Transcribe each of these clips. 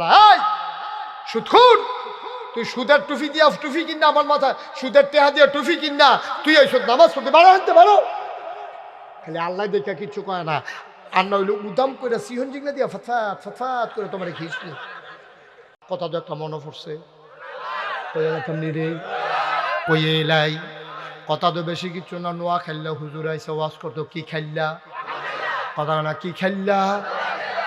ভাই সুদখোর, তুই সুদের টুপি দিয়া টুপি কিনা আমার মাথায় সুদের টেহা দিয়া টুপি কিনা তুই এই সব নামাজ পড়তে পারো আনতে পারো? খালি আল্লাহ দেখা কিচ্ছু কয় না, আর নইলে উদাম করে সিহন জিগলা দিয়া ফতফাত ফতফাত করে তোমার খিসলি। কথা তো একটা মনে পড়ছে, ওই এলাই কথা তো বেশি কিছু না। নোয়া খেললা হুজুর আইসা ওয়াজ করতো, কি খেললা কথা না, কি খেললা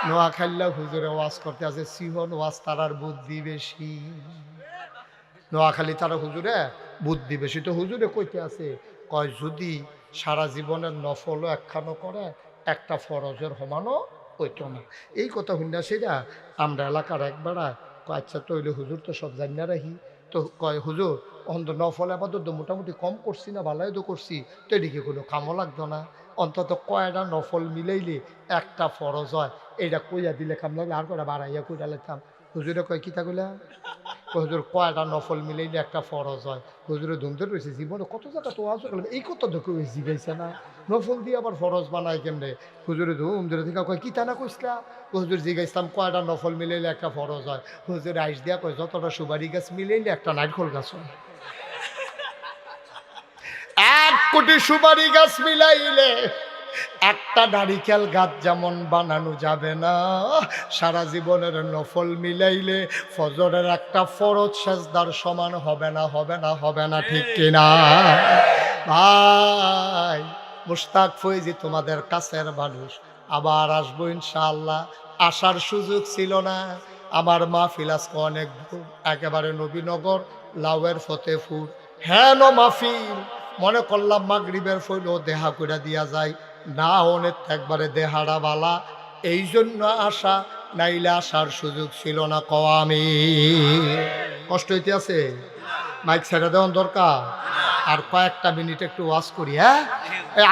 নোয়া খেললা হুজুরে ওয়াজ করতে আছে। সিহন ওয়াজ তারার বুদ্ধি বেশি, নোয়াখালী তারা হুজুরে বুদ্ধি বেশি। তো হুজুরে কইতে আছে, কয় যদি সারা জীবনের নফলও একখানো করে একটা ফরজের সমানও হইতো না। এই কথা শুননা সেটা আমরা এলাকার একবারা কয় আচ্ছা তৈলে হুজুর তো সব জানিনা রাখি। তো কয় হুজুর অন্ত নফল আপাতত তো মোটামুটি কম করছি না, ভালাই তো করছি, তো এদিকে কোনো কামও লাগতো না। অন্তত কয়টা নফল মিলাইলে একটা ফরজ হয়, এইটা কইয়া দিলে কাম লাগলে আর কয়টা বাড়াইয়া কইরা লেতাম। হুজুরে কয় কিতা কইলা? হুজুর কয়টা নফল মিলাইলে একটা ফরজ হয়। হুজুরে ধুমতে রয়েছে জীবনে কত জায়গা তো আজ এই কথা দেখে জিগাইছে না, নফল দিয়ে আবার ফরজ বানায় কেমনে? হুজুরে ধুম ধরে থেকে কয় কিতা না কইসলা? হুজুর জিগাইছিলাম কয়টা নফল মিলাইলে একটা ফরজ হয়। হুজুর আইস দিয়া কয় যতটা সুপারি গাছ মিলাইলে একটা নারকেল গাছ হয়। 1 কোটি সুপারি গাছ মিলাইলে একটা নারিকেল গাছ যেমন বানানো যাবে না, সারা জীবনের নফল মিলাইলে ফজরের একটা ফরজ সেজদার সমান হবে না, হবে না, হবে না, ঠিক কিনা? ভাই মুশতাক ফৈজি তোমাদের কাছের মানুষ, আবার আসবো ইনশাআল্লাহ। আসার সুযোগ ছিল না, আমার মাহফিল আজকে অনেক দূর, একেবারে নবীনগর লাউয়ের ফতেপুর। হ্যাঁ মাহফিল মনে করলাম মাগরিবের ফইল দেহা করে দিয়া যায় না, অনেক একবারে দেহারা বালা, এই জন্য আসা, নাইলে আসার সুযোগ ছিল না। আমি কষ্ট হইতে আছে, মাইক ছেড়ে দেওয়ার দরকার। আর কয়েকটা মিনিট একটু ওয়াজ করি। হ্যাঁ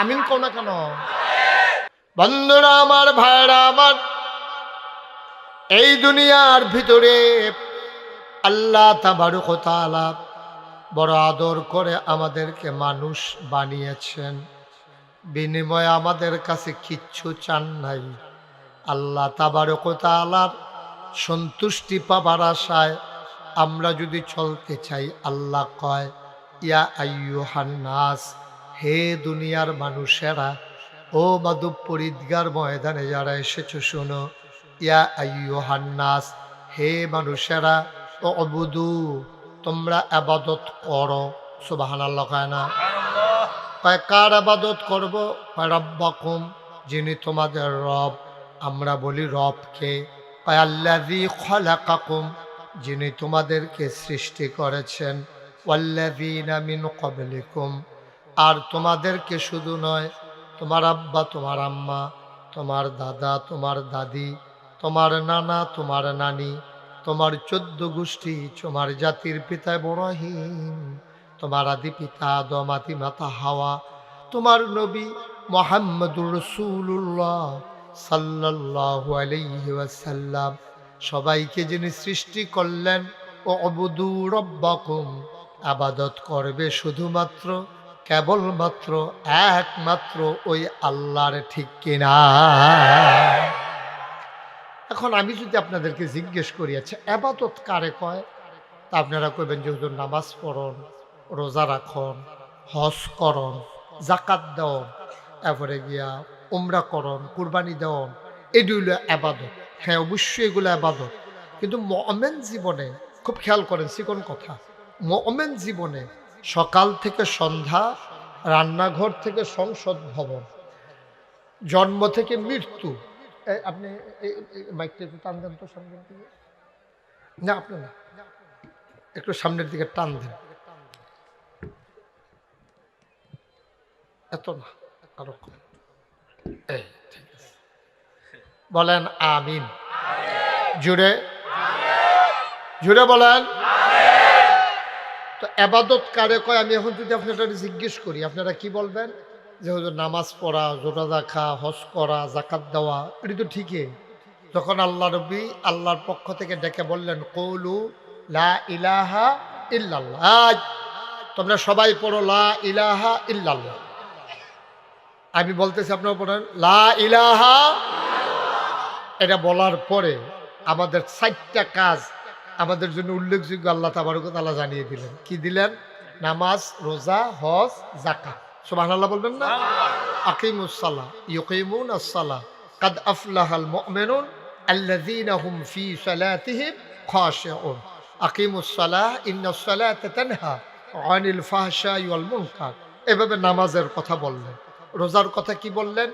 আমিন কও না কেন? বন্ধুরা আমার, ভাইরা আমার, এই দুনিয়ার ভিতরে আল্লাহ তাবারক ওয়া তাআলা বড় আদর করে আমাদেরকে মানুষ বানিয়েছেন, বিনিময়ে আমাদের কাছে কিচ্ছু চান নাই। আল্লাহ তাবারক ওয়া তাআলার সন্তুষ্টি পাবার আশায় আমরা যদি চলতে চাই, আল্লাহ কয় ইয়া আইয়ুহান নাস, হে দুনিয়ার মানুষেরা, ও মাধবপুর ঈদগার ময়দানে যারা এসেছো শোনো, ইয়া আইয়ুহান নাস, হে মানুষেরা, ও অবুদু, তোমরা ইবাদত করো। সুবহানাল্লাহ কয় না? কয় কার ইবাদত করব? কয় রব্বাকুম, যিনি তোমাদের রব। আমরা বলি রবকে। কয় আল্লাযী খালাকাকুম, যিনি তোমাদেরকে সৃষ্টি করেছেন। ওয়াল্লাযীনা মিন ক্বাবলিকুম, আর তোমাদেরকে শুধু নয়, তোমার আব্বা, তোমার আম্মা, তোমার দাদা, তোমার দাদি, তোমার নানা, তোমার নানি, তোমার 14 গোষ্ঠী, তোমার জাতির পিতা ইব্রাহিম, তোমার আদি পিতা আদম, আদি মাতা হাওয়া, তোমার নবী মুহাম্মদুর রাসূলুল্লাহ সাল্লাল্লাহু আলাইহি ওয়াসাল্লাম, সবাইকে যিনি সৃষ্টি করলেন, ও অবুদু রব্বাকুম, ইবাদত করবে শুধুমাত্র, কেবলমাত্র, একমাত্র ওই আল্লাহর, ঠিক কিনা? এখন আমি যদি আপনাদেরকে জিজ্ঞেস করি, আচ্ছা ইবাদত কারে কয়? তা আপনারা কইবেন যে হুজুর নামাজ পড়ুন, রোজা রাখুন, হজ করুন, জাকাত দেন, এরপরে গিয়া উমরা করুন, কুরবানি দেন, এটি হইল ইবাদত। হ্যাঁ অবশ্যই এগুলো ইবাদত, কিন্তু মুমিন জীবনে খুব খেয়াল করেন চিকন কথা, মুমিন জীবনে সকাল থেকে সন্ধ্যা, রান্নাঘর থেকে সংসদ ভবন, জন্ম থেকে মৃত্যু। আপনি মাইকটা একটু টান দেন তো সামনের দিকে, না আপনি না, একটু সামনের দিকে টান দেন, এত না আরো কম। এই ঠিক আছে, বলেন আমিন জুড়ে জুড়ে বলেন। তো ইবাদত কারে কয়? আমি এখন যদি আপনারা জিজ্ঞেস করি, আপনারা কি বলবেন? যে হুজুর নামাজ পড়া, রোজা রাখা, হজ করা, জাকাত দেওয়া, এটি তো ঠিকই। যখন আল্লাহ নবী আল্লাহর পক্ষ থেকে ডেকে বললেন কৌলু লা ইলাহা ইল্লাল্লাহ, তোমরা সবাই পড়ো লা ইলাহা ইল্লাল্লাহ, আমি বলতেছি আপনারা পড়েন লা ইলাহা। এটা বলার পরে আমাদের 4টা কাজ আমাদের জন্য উল্লেখযোগ্য আল্লাহ তাবারক ওয়া তাআলা জানিয়ে দিলেন। কি দিলেন? নামাজ, রোজা, হজ, যাকাত। সুবহানাল্লাহ বলবেন না? আকিমুস সালাহ ইউকিমুনাস সালাহ কাদ আফলাহাল মুমিনুন আল্লাযীনা হুম ফী সালাতিহিম খাশিউন। আকিমুস সালাহ ইন্নাস সালাতা তানহা আনিল ফাহশাই ওয়াল মুনকার। এভাবে নামাজের কথা বললেন। রোজার কথা কি বললেন?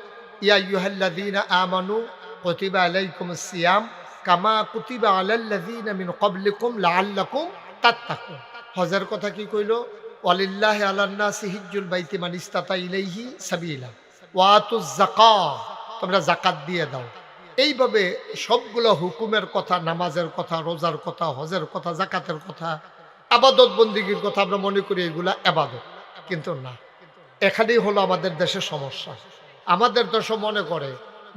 ইয়া আইয়ুহাল্লাযীনা আমানু কুতিবা আলাইকুমুস সিয়াম কামা কুতিবা আলাল্লাযীনা মিন ক্বাবলিকুম লাআল্লাকুম তাত্তাকুন। হজের কথা কি কইল? ওয়ালিল্লাহি আলান নাসি হিজ্জুল বাইতি মান ইসতাতা ইলাইহি সাবিলা ওয়া আতুজ যাকাত, তোমরা যাকাত দিয়ে দাও। এইভাবে সবগুলো হুকুমের কথা, নামাজের কথা, রোজার কথা, হজের কথা, যাকাতের কথা, আবাদত বন্দিগির কথা আমরা মনে করি এগুলা আবাদত, কিন্তু না। এখানেই হলো আমাদের দেশের সমস্যা। আমাদের দেশে মনে করে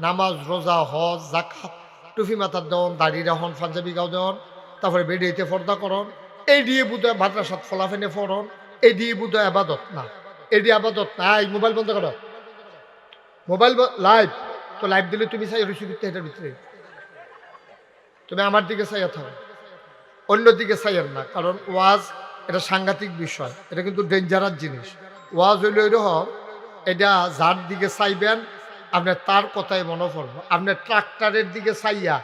নামাজ, রোজা, হজ, যাকাত, টুপি মাথার দেওয়ান, দাড়ি রাখুন, পাঞ্জাবি গাও দেওয়ান, তারপরে বেডিতে পর্দা করন, এই দিয়ে বুধয় মাদ্রাসাত ফলাফেনে পড়ন, এই দিয়ে বুধয় আবাদত না। এই দিয়ে আবাদত না। এই মোবাইল বন্ধ করো, মোবাইল লাইভ তো লাইভ দিলে তুমি চাই রুচি করতে, এটার ভিতরে তুমি আমার দিকে চাইয়া থাকো, অন্যদিকে চাইয়েন না। কারণ ওয়াজ এটা সাংঘাতিক বিষয়, এটা কিন্তু ডেঞ্জারাস জিনিস। ওয়াজ হইল এরকম, এটা যার দিকে চাইবেন আপনার তার কথাই মনে পড়বো। আপনার ট্রাক্টরের দিকে চাইয়া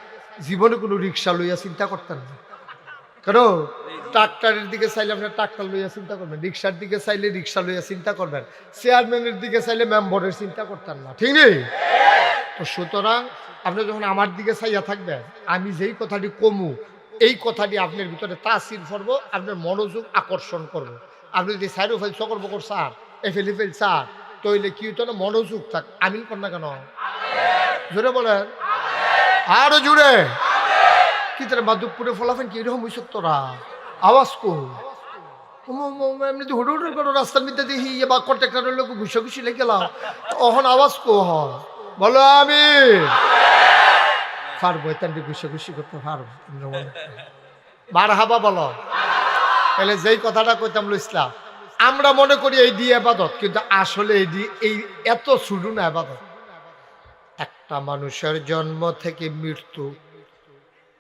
জীবনে কোনো রিক্সা লইয়া চিন্তা করতেন না। কেন? ট্রাক্টরের দিকে চাইলে আপনার ট্রাক্টর লইয়া চিন্তা করবেন, রিক্সার দিকে চাইলে রিক্সা লইয়া চিন্তা করবেন, চেয়ারম্যানের দিকে চাইলে মেম্বরের চিন্তা করতেন না, ঠিক নেই? তো সুতরাং আপনি যখন আমার দিকে চাইয়া থাকবেন, আমি যেই কথাটি কমু এই কথাটি আপনার ভিতরে তাসির করবো, আপনার মনোযোগ আকর্ষণ করবো। আপনি যদি সাইড ফেল চকর বকর চার এফেলি ফেল চার, তৈলে কি হতো না, মনোযোগ থাক। আমিন কর না কেন? জোরে বলেন, আরো জুড়ে। কি তোরা মাধবপুরে ফলাফেন কি এরকম হইস তোরা? আওয়াজ কো এমনি হুড়ু হুড়ু করো, রাস্তার মধ্যে দেখি বা কন্ট্রাক্টরের লোক ঘুষে ঘুষি লেগে গেলাম, তখন আওয়াজ কো হয়, বলো আমি পারবো, এতান্ডি ঘুষে ঘুষি করতে পারবো। মার হাবা বলো। তাহলে যেই কথাটা কইতাম ইসলাম, আমরা মনে করি এই দিয়ে আবাদত, কিন্তু আসলে এই এত শুরু না আবাদত। একটা মানুষের জন্ম থেকে মৃত্যু,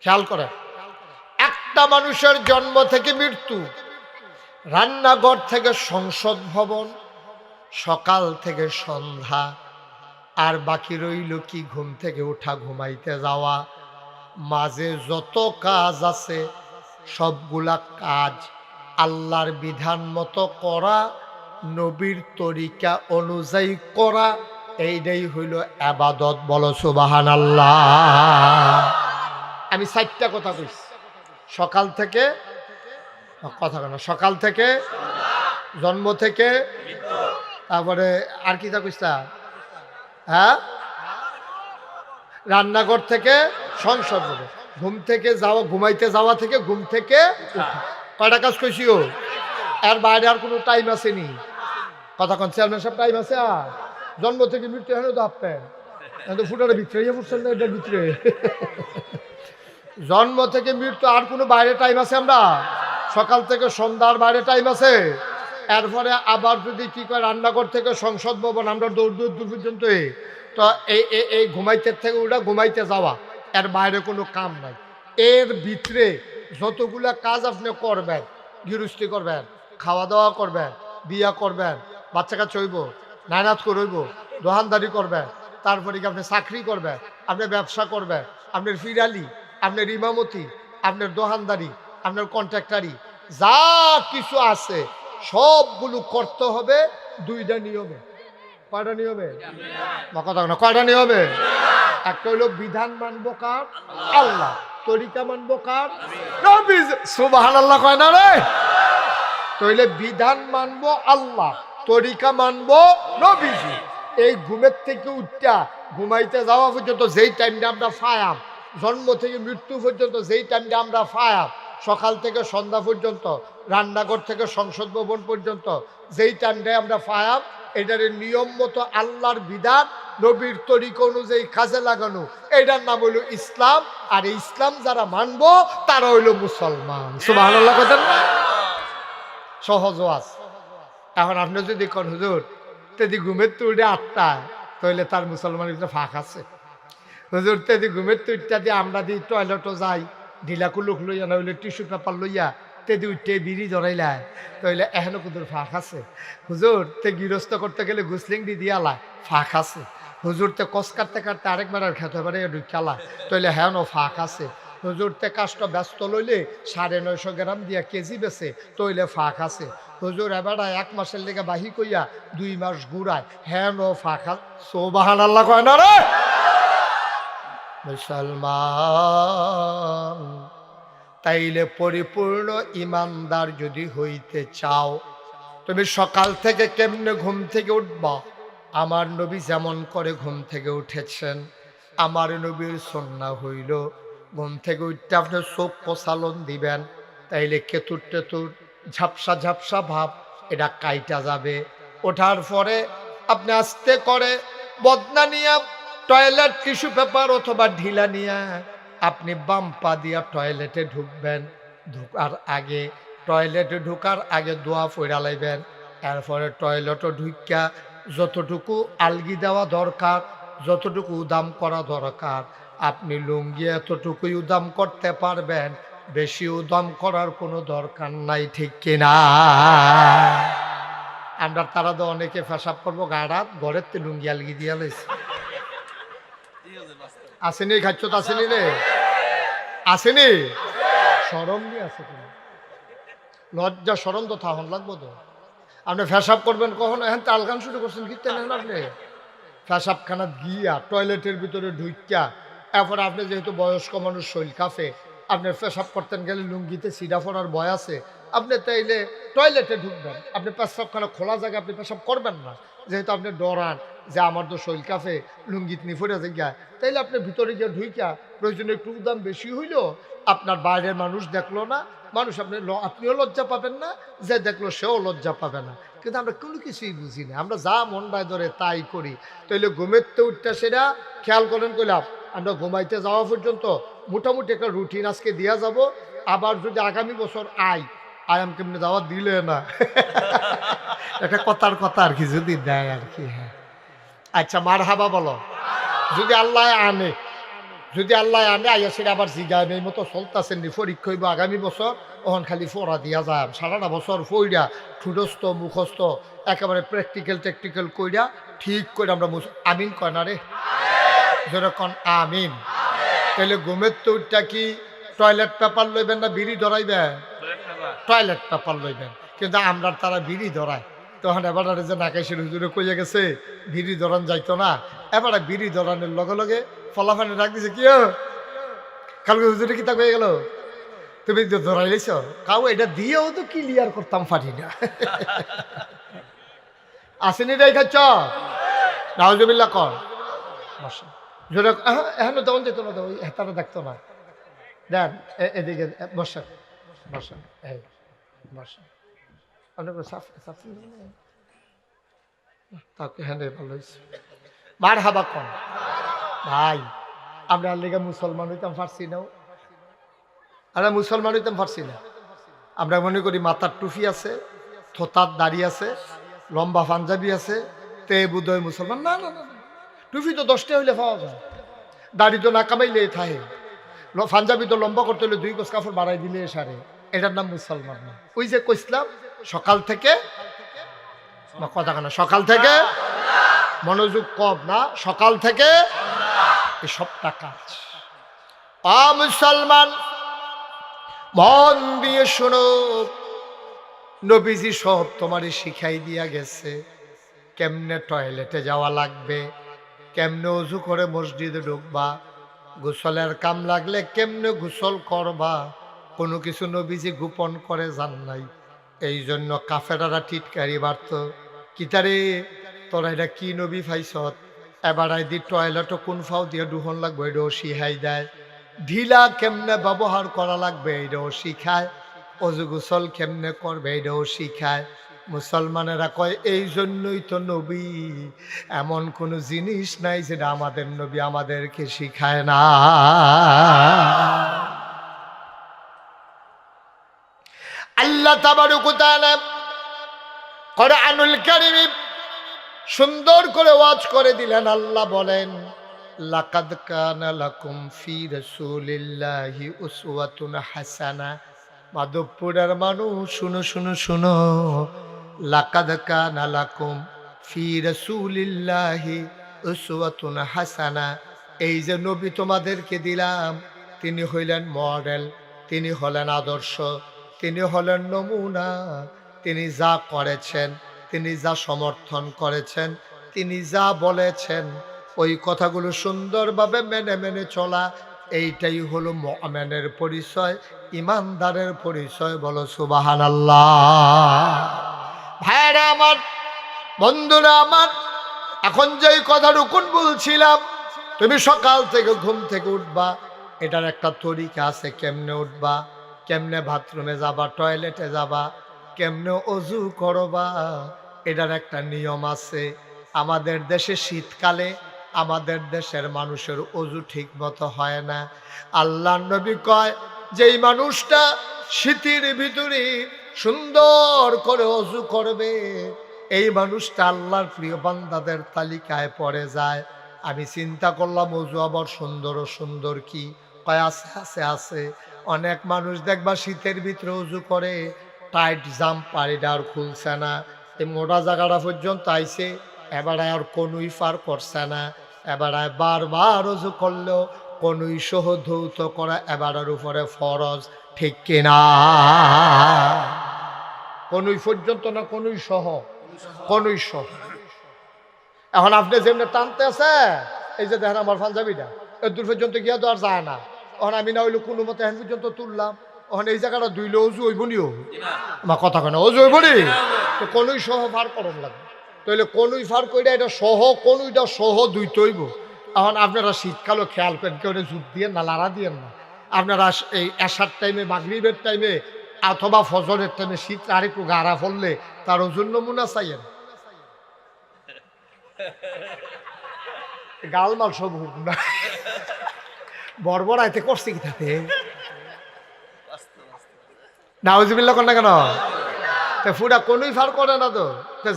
খেয়াল করে, একটা মানুষের জন্ম থেকে মৃত্যু, রান্নাঘর থেকে সংসদ ভবন, সকাল থেকে সন্ধ্যা, আর বাকি রইল কি ঘুম থেকে ওঠা, ঘুমাইতে যাওয়া, মাঝে যত কাজ আছে সবগুলা কাজ আল্লাহর বিধান মতো করা, নবীর তরিকা অনুযায়ী করা, এইটাই হইল ইবাদত। বলো সুবহানাল্লাহ। আমি 4টা কথা কইছি, সকাল থেকে কথা কেন, সকাল থেকে, জন্ম থেকে, তারপরে আর কি তা কইছা, হ্যাঁ, রান্নাঘর থেকে সংসদ, ঘুম থেকে যাওয়া, ঘুমাইতে যাওয়া থেকে ঘুম থেকে উঠা। কয়টা কাজ কইছিও? এর বাইরে আর কোনো টাইম আসেনি। কথা কন চেয়ারম্যান সব টাইম আছে? আর জন্ম থেকে মৃত্যু হেন তো আপেন ফুটারে ভিতরে ফুটছেন না, এটার ভিতরে জন্ম থেকে মৃত্যু আর কোনো বাইরে টাইম আছে? আমরা সকাল থেকে সন্ধ্যার বাইরে টাইম আছে? এরপরে আবার যদি কি করে রান্নাঘর থেকে সংসদ ভবন, আমরা দূর পর্যন্ত, তো এই ঘুমাইতে থেকে ওটা ঘুমাইতে যাওয়া, এর বাইরে কোনো কাম নাই। এর ভিতরে যতগুলা কাজ আপনি করবেন, গৃহস্থী করবেন, খাওয়া দাওয়া করবেন, বিয়া করবেন, বাচ্চা কাচ্চা হইব, নায়নাত করইব, দোকানদারি করবেন, তারপরে কি আপনি চাকরি করবেন, আপনি ব্যবসা করবেন, আপনার ফিরালি, আপনার ইমামতি, আপনার দোকানদারি, আপনার কন্ট্রাক্টারি, যা কিছু আছে সবগুলো করতে হবে 2টা নিয়মে। কয়টা নিয়মে? কথা না, কয়টা নিয়মে? একটা হইল বিধান মানবো কার? আল্লাহ। তরিকা মানবো কার? নবী। সুবহানাল্লাহ কয় না রে? তাইলে বিধান মানবো আল্লাহ, তরিকা মানবো নবীজি। এই ঘুমের থেকে উঠা ঘুমাইতে যাওয়া পর্যন্ত যেই টাইমটা আমরা ফায়াম, জন্ম থেকে মৃত্যু পর্যন্ত যেই টাইমটা আমরা ফায়াম, সকাল থেকে সন্ধ্যা পর্যন্ত, রান্নাঘর থেকে সংসদ ভবন পর্যন্ত যেই টাইমটায় আমরা ফায়াম, এটার নিয়ম মতো আল্লাহর বিধান, নবীর তরিকা অনুযায়ী কাজে লাগানো, এটার নাম হইল ইসলাম। আর এই ইসলাম যারা মানবো তারা হইল মুসলমান। সুবহানাল্লাহ কথা না? সহজ ওয়াজ। এখন আপনি যদি কোন হুজুর যদি ঘুমের তো উঠে 8টায়, তাহলে তার মুসলমানের ভিতরে ফাঁক আছে। হুজুর তেদি ঘুমের তো ইত্যাদি আমরা দিই টয়লেটও যাই ঢিলা কুলুক লইয়া না হইলে টিস্যু পেপার লইয়া তেদি উঠতে বিড়ি ধরাইলায় তইলে এখনো কুদুর ফাঁক আছে হুজুর তে গৃহস্থ করতে গেলে গুসলিং দি দিয়ালায় ফাঁক আছে হুজুর তে কস কাটতে কাটতে আরেকবার আর খেতে পারে ঢুকালা তইলে হ্যাঁ ফাঁক আছে হুজুর তে কাজটা ব্যস্ত লইলে 950 গ্রাম দিয়া কেজি বেছে তইলে ফাঁক আছে হুজুর এবার 1 মাসের লেগে বাহি কইয়া 2 মাস ঘুরায় হ্যাঁ ফাঁক আছে সুবহানাল্লাহ কয় না রে মুসলমান তাইলে পরিপূর্ণ ইমানদার যদি হইতে চাও তুমি সকাল থেকে কেমনে ঘুম থেকে উঠবা আমার নবী যেমন করে ঘুম থেকে উঠেছেন আমার নবীর সুন্নাহ হইল ঘুম থেকে উঠতে আপনি চোখ প্রসালন দিবেন তাইলে কেতুর টেতুর ঝাপসা ঝাপসা ভাব এটা কাইটা যাবে ওঠার পরে আপনি আস্তে করে বদনা নিয়া টয়লেট টিস্যু পেপার অথবা ঢিলা নিয়া আপনি বাম পা দিয়া টয়লেটে ঢুকবেন টয়লেটে ঢুকার আগে দোয়া পড়া লাইবেন এরপরে টয়লেটে ঢুকিয়া যতটুকু আলগি দেওয়া দরকার যতটুকু উদাম করা দরকার আপনি লুঙ্গি এতটুকুই উদাম করতে পারবেন বেশি উদাম করার কোনো দরকার নাই ঠিক কিনা আমরা তারা তো অনেকে পেশাব করবো গাড়াত ঘরের তে লুঙ্গি আলগি দিয়া লাইছে আসেনি খাচ্ছ তো আসেনি রে আসেনি সরম দিয়ে আছে কিনা লজ্জা সরম তো থাহন লাগবো তো আপনি ফেসাব করবেন কখনো এখন তাল গান শুরু করছেন কীর্তেন হেন আপনি ফেসাবখানা গিয়া টয়লেটের ভিতরে ঢুকিয়া এরপর আপনি যেহেতু বয়স্ক মানুষ শৈল কাফে আপনি পেশাব করতেন গেলে লুঙ্গিতে সিডা পড়ার ভয় আছে আপনি তাইলে টয়লেটে ঢুকবেন আপনি পেশাবখানা খোলা জায়গায় আপনি পেশাব করবেন না যেহেতু আপনি ডরান যে আমার তো শৈল কাফে লুঙ্গিত নিফরে যায় তাইলে আপনি ভিতরে গিয়ে ঢুকিয়া প্রয়োজনে একটু দাম বেশি হইল আপনার বাইরের মানুষ দেখলো না মানুষ আপনিও লজ্জা পাবেন না যে দেখলো সেও লজ্জা পাবে না কিন্তু আমরা কোনো কিছুই বুঝি না আমরা যা মনটায় ধরে তাই করি তাইলে ঘুমের তো উঠতে সেটা খেয়াল করেন কইলাম আমরা ঘুমাইতে যাওয়া পর্যন্ত মোটামুটি একটা রুটিন আজকে দিয়া যাব আবার যদি আগামী বছর আয়াম কেমনি দাওয়াত দিলে না একটা কথার কথা আর কি যদি দেয় আর কি হ্যাঁ আচ্ছা মারহাবা বলো যদি আল্লাহ আনে আইয়া সেটা আবার জিগায় এই মতো চলতেছেন নি পরীক্ষা হইব আগামী বছর ওখান খালি ফোড়া দিয়া যায় সারাটা বছর ফইরা ঠুডস্থ মুখস্থ একেবারে টেকটিক্যাল কইরা ঠিক করে আমরা আমিন কয় না রে যেরকম আমিন তাহলে ঘুমের তো উঠটা কি টয়লেট পেপার লইবেন না বিড়ি ধরাইবেন টয়লেট পেপার লইবেন কিন্তু আমরা তারা বিড়ি ধরায় তখন এবার যে নাকাশের হুজুরে কইয়া গেছে বিড়ি ধরান যাইতো না এবারে বিড়ি ধরানোর লগে লগে ফলাফানি ডাক দিছে কি কালকে হুজুরে কি তা হয়ে গেল তুমি ধরাই লাইছ কাউ এটা দিয়েও তো ক্লিয়ার করতাম পারি না আসেনি রে খাচ্ছ নাউজুবিল্লাহ কর বসা জোরে এখন তখন যেত না ওই হেতাটা দেখতো না দেন এদিকে বসেন এই বসেন তাকে হ্যাঁ ভালো হয়েছে মার হাবা কন ভাই আমরা লেগে মুসলমান হইতাম পারছি না আমরা মুসলমান হইতাম পারছি না আমরা মনে করি মাথার টুপি আছে থোতার দাড়ি আছে লম্বা পাঞ্জাবি আছে তে বুধয় মুসলমান না না না টুপি তো 10টা হইলে পাওয়া যায় দাড়ি তো না কামাইলে থাকে পাঞ্জাবি তো লম্বা করতে হলে 2 গজ কাপড় বাড়াই দিলে সারে এটার নাম মুসলমান না ওই যে কইসলাম সকাল থেকে কথা কেন সকাল থেকে মনোযোগ কম না সকাল থেকে এই সবটা কাজ মুসলমান মন দিয়ে শোনো নবীজি সব তোমারে শিখাই দিয়া গেছে কেমনে টয়লেটে যাওয়া লাগবে কেমনে ওযু করে মসজিদে ঢুকবা গোসলের কাম লাগলে কেমনে গোসল করবা কোনো কিছু নবীজি গোপন করে জান নাই এই জন্য কাফেরারা টিটকারি বাড়ত কিতারে তোরা এটা কি নবী ফাইছত এবার আইদি টয়লেটও কোন ফাও দিয়ে ডুহন লাগবে এটাও শিখাই দেয় ঢিলা কেমনে ব্যবহার করা লাগবে এটাও শিখায় অজু গোসল কেমনে করবে এটাও শিখায় মুসলমানেরা কয় এই জন্যই তো নবী এমন কোনো জিনিস নাই যেটা আমাদের নবী আমাদেরকে শিখায় না আল্লাহ তাবারক ওয়া তাআলা কোরআনুল কারীম সুন্দর করে ওয়াজ করে দিলেন আল্লাহ বলেন লাকাদ কানা লাকুম ফি রাসূলিল্লাহি উসওয়াতুন হাসানা। মাধবপুরের মানুষ শুনো শুনো শুনো, লাকাদ কানা লাকুম ফি রাসূলিল্লাহি উসওয়াতুন হাসানা। এই যে নবী তোমাদেরকে দিলাম, তিনি হইলেন মডেল, তিনি হলেন আদর্শ, তিনি হলেন নমুনা। তিনি যা করেছেন, তিনি যা সমর্থন করেছেন, তিনি যা বলেছেন, ওই কথাগুলো সুন্দরভাবে মেনে মেনে চলা, এইটাই হলো মুমিনের পরিচয়, ইমানদারের পরিচয়। বলো সুবহানাল্লাহ। ভাইরা আমার, বন্ধুরা আমার, এখন যেই কথাটুকুন বলছিলাম, তুমি সকাল থেকে ঘুম থেকে উঠবা, এটার একটা তরিকা আছে। কেমনে উঠবা, কেমনে বাথরুমে যাবা, টয়লেটে যাবা, কেমনে অজু করবা, এটার একটা নিয়ম আছে। আমাদের দেশে শীতকালে আমাদের দেশের মানুষের অজু ঠিক মতো হয় না। আল্লাহর নবী কয়, যেই মানুষটা শীতের ভিতরে সুন্দর করে অজু করবে, এই মানুষটা আল্লাহর প্রিয় বান্দাদের তালিকায় পড়ে যায়। আমি চিন্তা করলাম, অজু আবার সুন্দর ও সুন্দর কি? কয় আছে আছে আছে। অনেক মানুষ দেখবা শীতের ভিতরে অজু করে, টাইট জাম্পার এটা আর খুলছে না, এই মোটা জায়গাটা পর্যন্ত আইছে, এবার আর কোনোই পার করছে না। এবার বারবার অজু করলেও কোনোই সহ ধৌত করা এবারের উপরে ফরজ, ঠিক কিনা? কোনোই পর্যন্ত না, কোনোই সহ, কোনোই সহ। এখন আপনি যেমনি টানতে আছে, এই যে দেখেন আমার পাঞ্জাবিটা এর দূর পর্যন্ত গিয়া তো আর যায় না। এখন আমি না হইলে কোনো মতে এখন পর্যন্ত তুললাম, এখন এই জায়গাটা ধুইলে অজু হইব নিও, আমার কথা কেন অজু হইব নি? তো কোনোই সহ ফার করণ লাগবে, তাহলে কোনোই ফার কইরা এটা সহ, কোনোইটা সহ দুইতে হইব। এখন আপনারা শীতকালও খেয়াল করেন, কেউ জুট দিয়ে না, লাড়া দিয়ে না। আপনারা এই এশার টাইমে, মাগরিবের টাইমে অথবা ফজরের টাইমে শীত আর একটু গাড়া ফললে তার ওজন নমুনা চাইয়েন, গালমাল সব হুক না বর্বর আইতে করছে কি তাতে নাউজুবিল্লাহ কর না কেন? ফুটা কোনোই ফার করে না তো।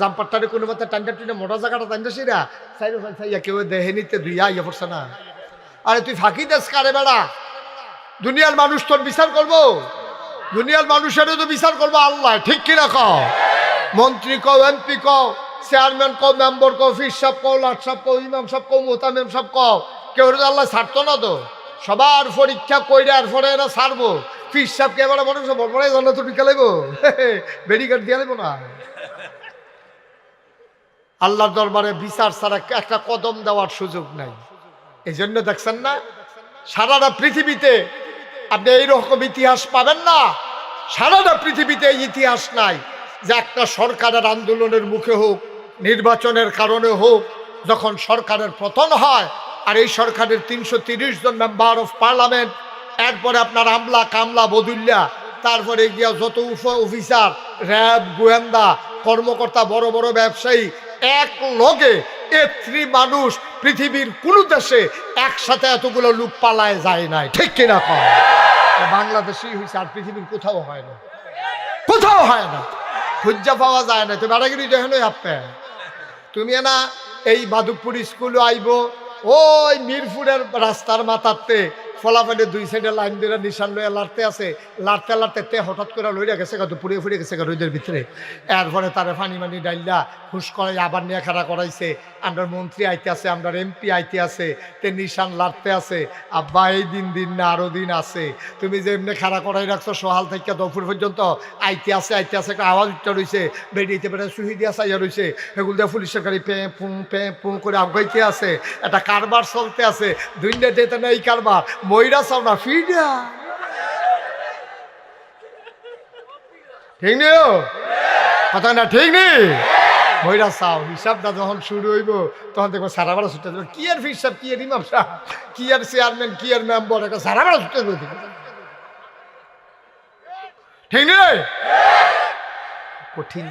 জাম্পারটারে কোনো মতে টান্ডা টিনে মোটা জায়গাটা টান্ডা সিরা সাইড সাইয়া কেউ দেহে নিতে দুইয়া ইয়ে পড়ছে না। আরে তুই ফাঁকি দেশ কারে বেড়া? দুনিয়ার মানুষ তোর বিচার করবো, দুনিয়ার মানুষেরও তো বিচার করবো আল্লাহ, ঠিক কিনা কও? মন্ত্রী কও, এমপি কও, চেয়ারম্যান কও, মেম্বার কও, ফির সাহেব কও, লাট সাহেব কও, ইমাম সাহেব কও, মোতামেম সাহেব কও, কেউ আল্লাহ ছাড়তো না তো। সবার পরীক্ষা কইরা আর পরে এরা ছাড়বো। ফির সাহেবকে এবার মনে করছে বড় জানা তো টিকা লাগবো, বেরিকার দিয়ে লাগবো না। আল্লাহর দরবারে বিচার ছাড়া একটা কদম দেওয়ার সুযোগ নাই। এই জন্য দেখছেন না, সারাটা পৃথিবীতে আপনি এইরকম ইতিহাস পাবেন না। সারাটা পৃথিবীতে এই ইতিহাস নাই যে একটা সরকারের আন্দোলনের মুখে হোক, নির্বাচনের কারণে হোক, যখন সরকারের পতন হয় আর এই সরকারের ৩৩০ জন মেম্বার অফ পার্লামেন্ট, এরপরে আপনার আমলা কামলা বদুল্লা, তারপরে গিয়া যত অফিসার, র্যাব, গোয়েন্দা কর্মকর্তা, বড় বড় ব্যবসায়ী, এক লগে এত্রি মানুষ পৃথিবীর কোন দেশে একসাথে এতগুলো লোক পালায় যায় নাই, ঠিক কিনা কয়? বাংলাদেশেই হয়েছে, আর পৃথিবীর কোথাও হয় না, কোথাও হয় না, খুঁজা পাওয়া যায় না। তুমি বাড়াগিরি দেখেন আপে, তুমি না এই মাধবপুর স্কুল আইব, ওই মিরপুরের রাস্তার মাথাতে ফলাফলে দুই সাইডে লাইন দিয়ে নিশান লইয়া লাড়তে আছে, লাড়তে লাড়তে তে হঠাৎ করে লইয়া গেছে তো পুড়িয়ে ফুড়ে গেছে রোদের ভিতরে। এরপরে তারে পানি মানি ডাইলা হুস করাই আবার নিয়ে খাড়া করাইছে। আমরা মন্ত্রী আইতে আছে, আমরা এমপি আইতে আছে, তে নিশান লাড়তে আছে। আব্বা এই দিন দিন না আরো দিন আছে, তুমি যে এমনি খাড়া করাই রাখছো সহাল থেকে দুপুর পর্যন্ত আইতে আছে একটা আওয়াজ উঠতে রয়েছে, বেরিয়েতে বেড়ে সুহি দিয়া চাইয়া রয়েছে, এগুলো দিয়ে পুলিশের গাড়ি পে পু করে আগাইতে আছে, একটা কারবার চলতে আছে, দুইটা যেতে না এই কারবার ময়রা চাও না ফিডা, ঠিক নেই কথা না, ঠিক নেই? ময়রা চাও হিসাবটা যখন শুরু হইব তখন দেখবো সারা বেড়া ছুটে দেবে। কি আর হিসাব, কি আর ইমাম সাহেব, কি আর চেয়ারম্যান, কি আর মেম্বার, একটা সারা বেড়া ছুটে দেবে, ঠিক নেই? কঠিন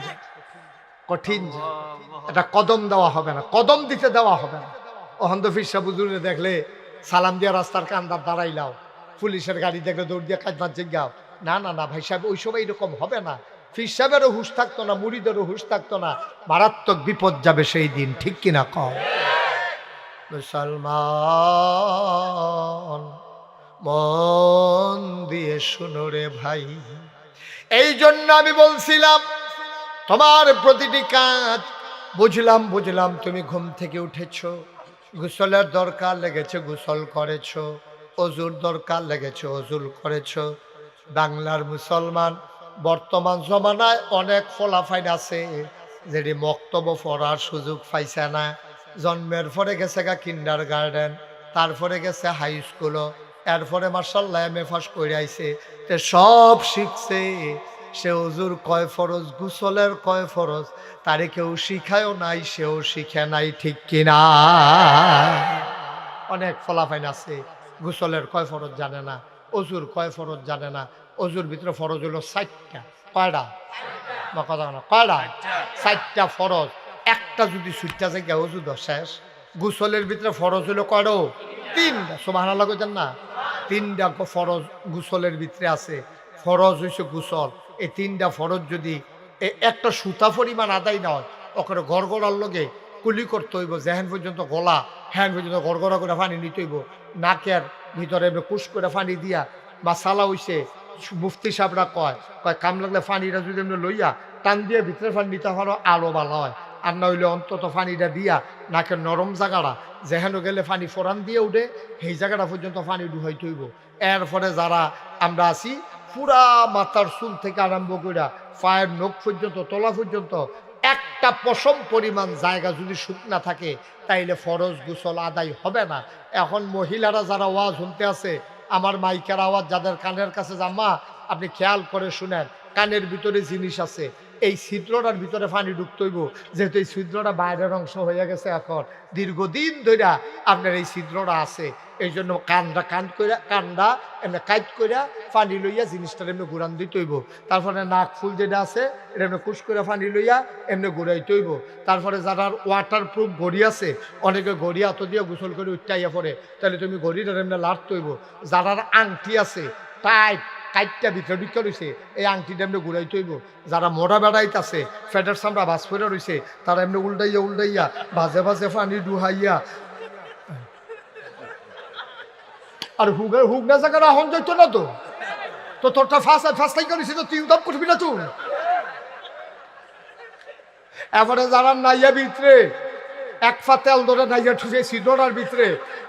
কঠিন, এটা কদম দেওয়া হবে না, কদম দিতে দেওয়া হবে না। অহন্দ ফিরসা বুজুরে দেখলে সালাম দিয়া রাস্তার কান্দার দাঁড়াইলাও, পুলিশের গাড়ি দেখলে দৌড় দিয়ে কাজ বাজ জিজ্ঞাও, না না না ভাই সাহেব, ওই সময় এরকম হবে না। ফির সাহেবেরও হুঁশ থাকতো না, মুড়িদেরও হুঁশ থাকতো না, মারাত্মক বিপদ যাবে সেই দিন, ঠিক কিনা কও? মুসলমান মন দিয়ে শুনো রে ভাই, এই জন্য আমি বলছিলাম তোমার প্রতিটি কাজ বুঝলাম বুঝলাম, তুমি ঘুম থেকে উঠেছ, গোসলের দরকার লেগেছে গোসল করেছ, অজুর দরকার লেগেছে অজুর করেছ। বাংলার মুসলমান বর্তমান জমানায় অনেক ফলাফাইন আছে যেটি মক্তব্য পড়ার সুযোগ পাইছে না। জন্মের পরে গেছে গা কিন্ডার গার্ডেন, তারপরে গেছে হাই স্কুলও, এরপরে মার্শাল্লাহ এম এ পাস করে আইছে, তে সব শিখছে। সে অজুর কয় ফরজ, গোসলের কয় ফরজ তারে কেউ শিখায়ও নাই, সেও শিখে নাই, ঠিক কিনা? অনেক ফলাফাইন আছে গোসলের কয় ফরজ জানে না, অজুর কয় ফরজ জানে না। অজুর ভিতরে ফরজ হলো 4টা। কয়টা? বা কথা না, কয়টা? 4টা ফরজ। একটা যদি ছুটটা জায়গায় অজু তো শেষ। গোসলের ভিতরে ফরজ হলো কয়টা? 3টা। সুবহানাল্লাহ কইতেন না? 3টা ফরজ গোসলের ভিতরে আছে। ফরজ হইছে গোসল। এই 3টা ফরজ যদি একটা সুতা পরিমাণ আদায় না হয়, ওখানে গড়গড়ার লগে কুলি করতে হইব, যেহেন পর্যন্ত গলা হ্যান পর্যন্ত গড়গড়া করে পানি নিতে হইব, নাকের ভিতরে কুশ করে পানি দিয়া, বা সালা হইছে মুফতি সাহেবরা কয় কাম লাগলে পানিটা যদি এমনি লইয়া টান দিয়ে ভিতরে পানি নিতে পারো আলো ভালো হয়, আর না হইলে অন্তত পানিটা দিয়া নাকের নরম জায়গাটা যেহেন গেলে পানি ফোরান দিয়ে উঠে সেই জায়গাটা পর্যন্ত পানি ডুহাইতে হইব। এরপরে যারা আমরা আছি পুরা মাথার চুল থেকে আরম্ভ করে পায়ের নখ পর্যন্ত তলা পর্যন্ত একটা পশম পরিমাণ জায়গা যদি শুকনা থাকে তাইলে ফরজ গোসল আদায় হবে না। এখন মহিলারা যারা ওয়াজ শুনতে আছে, আমার মাইকের আওয়াজ যাদের কানের কাছে জামা, আপনি খেয়াল করে শুনেন, কানের ভিতরে জিনিস আছে, এই ছিদ্রটার ভিতরে পানি ঢুকতে হইব, যেহেতু এই ছিদ্রটা বাইরের অংশ হয়ে গেছে, এখন দীর্ঘদিন ধরে আপনার এই ছিদ্রটা আছে, এই জন্য কান্দা এমনি কাইট কইরা পানি লইয়া জিনিসটা এমনি ঘুরান দিতে হইব। তারপরে নাক ফুল যেটা আছে এটা এমনি কুশ করে পানি লইয়া এমনি ঘুরাইতে হইব। তারপরে যারা ওয়াটার প্রুফ ঘড়ি আছে, অনেকে ঘড়ি হাত দিয়ে গোসল করে উঠাইয়া পড়ে, তাহলে তুমি ঘড়িটা এমনি লাড়তে হইব। যারা আংটি আছে টাইট কাইটটা ভিতরে ঢুকে রয়েছে, এই আংটিটা এমনি ঘুরাইতে হইব। যারা মোড়া বেড়াইতে আছে, ফেডার সামরা বাস ফেরা রয়েছে, তারা এমনি উল্টাইয়া উল্টাইয়া বাজে বাজে পানি ডুহাইয়া, আর হুক না জায়গা রাহন যাইতো না তো, তো তোরটা ফাঁসলাই করেছি তো তুই উদাম করবি না তুই। এবারে যারা নাইয়া ভিতরে এক ফা তেল ধরে নাইয়া ঠুকে সিডোরার ভিতরে,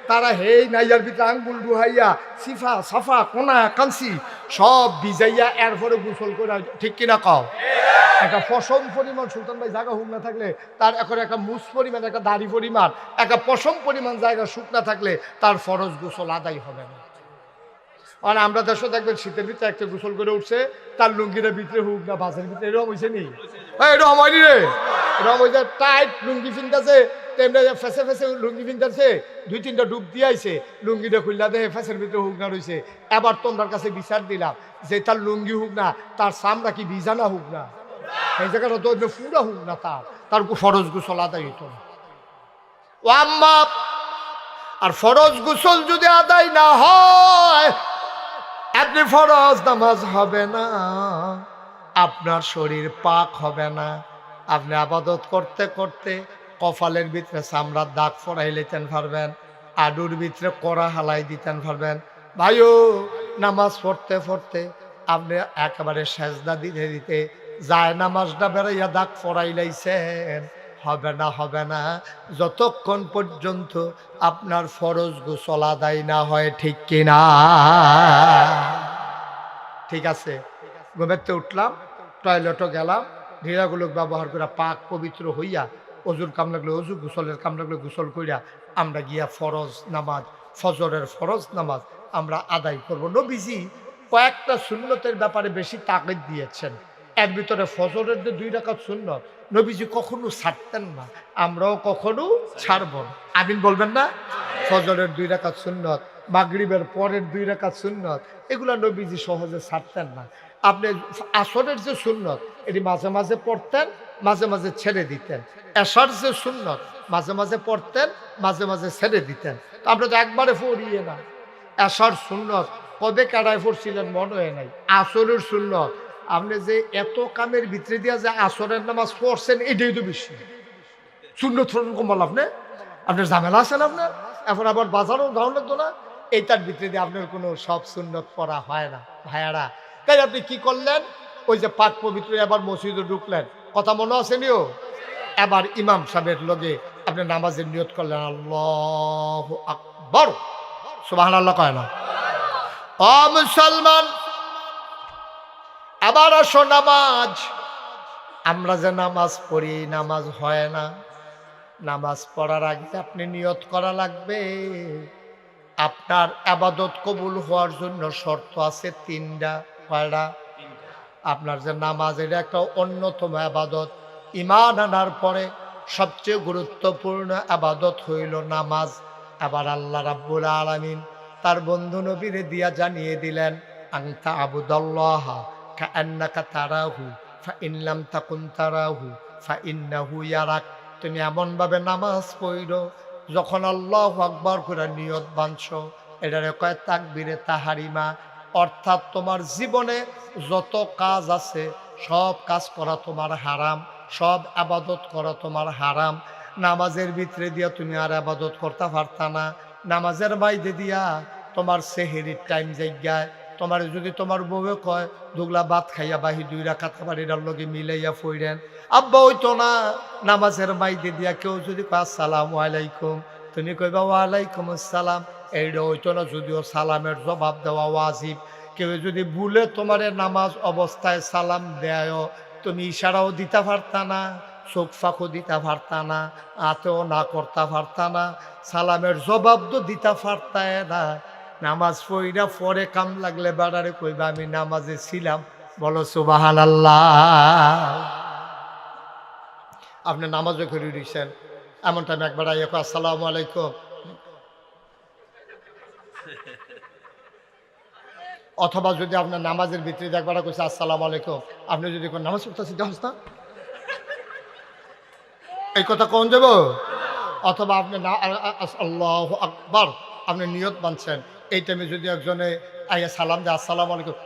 তারা হেই নাইয়ার ভিতরে আঙ্গুল ডুহাইয়া সিফা সাফা কোনা কালসি সব ভিজাইয়া এরপরে গোসল করে, ঠিক কিনা কও? একটা পশম পরিমাণ সুলতান ভাই জায়গা হুক না থাকলে, তার এখন একটা মুস পরিমাণ, একটা দাড়ি পরিমাণ, একটা পশম পরিমাণ জায়গা শুকনা থাকলে তার ফরজ গোসল আদায় হবে না। আর আমরা দেশে দেখবেন শীতের ভিতরে একটা গোসল করে উঠছে, তার লুঙ্গির ভিতরে হুক না বাসের ভিতরে, এরকম হয়েছে নি? এরকম হয়নি রে, এরকম হয়েছে। টাইট লুঙ্গি ফিনতেছে, তেমনি ফেসে ফেসে লুঙ্গি ফিনতেছে, 2-3টা ডুব দিয়ে আইছে, লুঙ্গিটা খুললা দেখে ফেসের ভিতরে হুক না রয়েছে। এবার তোমার কাছে বিচার দিলাম যে তার লুঙ্গি হুক না, তার চামড়া কি বিজানা হুক না, এই জায়গাটা তো পুরা হুক না, তার ফরজ গোসল আদায় হইত না। ও আম্মা, আর ফরজ গোসল যদি আদায় না হয়, আপনি ফরজ নামাজ হবে না, আপনার শরীর পাক হবে না। আপনি আবাদত করতে করতে কপালের ভিতরে চামড়ার দাগ ফরাই লেতেন পারবেন, আডুর ভিতরে কড়া হালাই দিতেন পারবেন। ভাইও, নামাজ পড়তে পড়তে আপনি একেবারে সেজদা দিতে দিতে যায় নামাজটা বেড়াইয়া দাগ ফরাই লাইছেন, হবে না, হবে না, যতক্ষণ পর্যন্ত আপনার ফরজ গোসল আদায় না হয়, ঠিক কিনা? ঠিক আছে, ঘুমেতে উঠলাম, টয়লেটও গেলাম, ঢিলাগুলো ব্যবহার করে পাক পবিত্র হইয়া, অজুর কাম লাগলে অজু, গোসলের কাম লাগলে গোসল কইরা আমরা গিয়া ফরজ নামাজ, ফজরের ফরজ নামাজ আমরা আদায় করব। নবীজি কয়েকটা সুন্নতের ব্যাপারে বেশি তাকিদ দিয়েছেন, এর ভিতরে ফজরের যে 2 রাকাত সুন্নত নবীজি কখনো ছাড়তেন না, আমরাও কখনো ছাড়ব না। আমিন বলবেন না? ফজরের 2 রাকাত সুন্নত, মাগরিবের পরের 2 রাকাত সুন্নত, এগুলা নবীজি সহজে ছাড়তেন না। আপনি আসরের যে সুন্নত এটি মাঝে মাঝে পড়তেন, মাঝে মাঝে ছেড়ে দিতেন। এশার যে সুন্নত মাঝে মাঝে পড়তেন, মাঝে মাঝে ছেড়ে দিতেন। তো আমরা তো একবারে পড়িয়ে না। এশার সুন্নত কবে কাটায় পড়ছিলেন মনে হয় নাই। আসরের সুন্নত আপনি যে এত কামের ভিতরে দিয়া যে আসরের নামাজ পড়ছেন, এটাই তো বেশি সুন্নত কম বল আপনি। আপনার ঝামেলা আছেন আপনার, এখন আবার বাজারও যাওয়া লাগতো না, এইটার ভিতরে দিয়ে আপনার কোনো সব সুন্নত পড়া হয় না ভাইয়ারা। তাই আপনি কি করলেন, ওই যে পাক পবিত্র এবার মসজিদে ঢুকলেন, কথা মনে আছে নিও, এবার ইমাম সাহেবের লগে আপনি নামাজের নিয়ত করলেন আল্লাহু আকবার, সুবহানাল্লাহ কয় না? ও মুসলমান, আবার আসো নামাজ। আমরা যে নামাজ পড়ি, নামাজ হয় না। নামাজ পড়ার আগে আপনি নিয়ত করা লাগবে। আপনার আবাদত কবুল হওয়ার জন্য শর্ত আছে তিনটা। কয়টা? আপনার যে নামাজ, এটা একটা অন্যতম আবাদত। ঈমান আনার পরে সবচেয়ে গুরুত্বপূর্ণ আবাদত হইল নামাজ। আবার আল্লাহ রাব্বুল আলামিন তার বন্ধু নবীরে দিয়া জানিয়ে দিলেন, আনতা আবুদাল্লাহ কাআন্নাকা তারাহু ফাইন লাম তাকুন তারাহু ফাইন্নাহু ইয়ারাক। তুমি এমনভাবে নামাজ পড়ো, যখন আল্লাহু আকবার করে নিয়ত বাঁধছো, এটারে কয় তাকবীরে তাহারিমা। অর্থাৎ তোমার জীবনে যত কাজ আছে সব কাজ করা তোমার হারাম, সব আবাদত করা তোমার হারাম। নামাজের ভিতরে দিয়া তুমি আর আবাদত করতে পারতা না। নামাজের বাইরে দিয়া তোমার সেহেরির টাইম জায়গায় তোমার যদি তোমার বউয়ে কয় দুগলা ভাত খাইয়া বাহি 2 রাকাত আবার এটার লগে মিলাইয়া ফইরেন, আব্বা হইতো না। নামাজের বাইরে দিয়া কেউ যদি কয় আসসালামু আলাইকুম, তুমি কইবা ওয়ালাইকুম আসসালাম, এইটা হইতো না। যদিও সালামের জবাব দেওয়া ওয়াজিব। কেউ যদি ভুলে তোমার নামাজ অবস্থায় সালাম দেয়, তুমি ইশারাও দিতে পারতা না, চোখ ফাঁকও দিতে পারতা না, আতেও না করতে পারতা না, সালামের জবাব তো দিতে পারতায় না। নামাজ পড়া পরে কাম লাগলে বাড়ারে কইবা আমি নামাজে ছিলাম। বলো সুবহানাল্লাহ। আপনি নামাজও করে দিয়েছেন, এমন টাইম একবার আইয়া কয় আসসালামু আলাইকুম, অথবা যদি আপনার নামাজের ভিতরে একবার কইছে আসসালামু আলাইকুম, আপনি যদি কোন নামাজ পড়তেছি জানোস না, এই কথা কোন যাব? অথবা আপনি আল্লাহু আকবার আপনি নিয়ত বাঁধছেন, এই টাইমে যদি একজনে আইয়া সালাম দেয় আসসালামু আলাইকুম,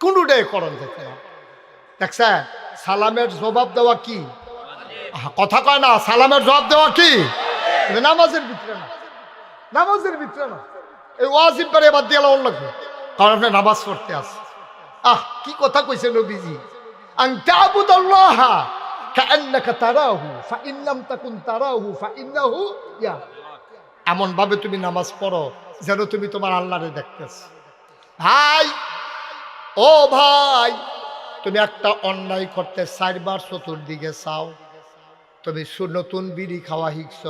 কোনটাই করণ যেতে না। দেখছেন সালামের জবাব দেওয়া কি? কথা কয় না, সালামের জবাব দেওয়া কি? নামাজের ভিতরে না, নামাজের ভিতরে না। এই ওয়াজিব বারে বাদ দিয়ে লাউন লাগবে, কারণ আপনি নামাজ পড়তে আসে। কি কথা কইছে নবীজি, আন তা'বুদাল্লাহ কাআন্নাকা তারাহু ফাইন লাম তাকুন তারাহু ফাইন্নাহু ইয়া। এমন ভাবে তুমি নামাজ পড়ো যেন তুমি তোমার আল্লাহরে দেখতেছ। ভাই, ও ভাই, তুমি একটা অন্যায় করতে 4 বার চতুর্দিকে চাও। তুমি নতুন বিড়ি খাওয়া শিখছ,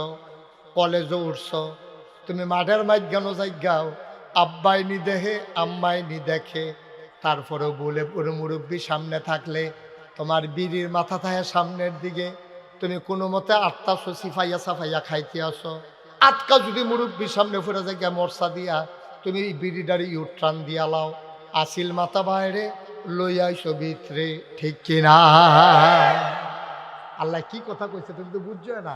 কলেজে উঠছ, তুমি মাঠের মাঝখানো যাইগাও, আব্বাই নি দেখে আম্মাই নি দেখে, তারপরেও বলে পুরো মুরব্বী সামনে থাকলে তোমার বিড়ির মাথা থাকে সামনের দিকে, তুমি কোনো মতে 8টা সিফাইয়া সাফাইয়া খাইতে আসো। আটকা যদি মুরব্বীর সামনে ফুরে যায় মরসা দিয়া, তুমি বিড়িটারি ইউট্রান দিয়া লাও, আসিল মাথা বাইরে লইয়াইছো ভিতরে, ঠিক কিনা? আল্লাহ কি কথা কইছে তুমি তো বুঝছো না।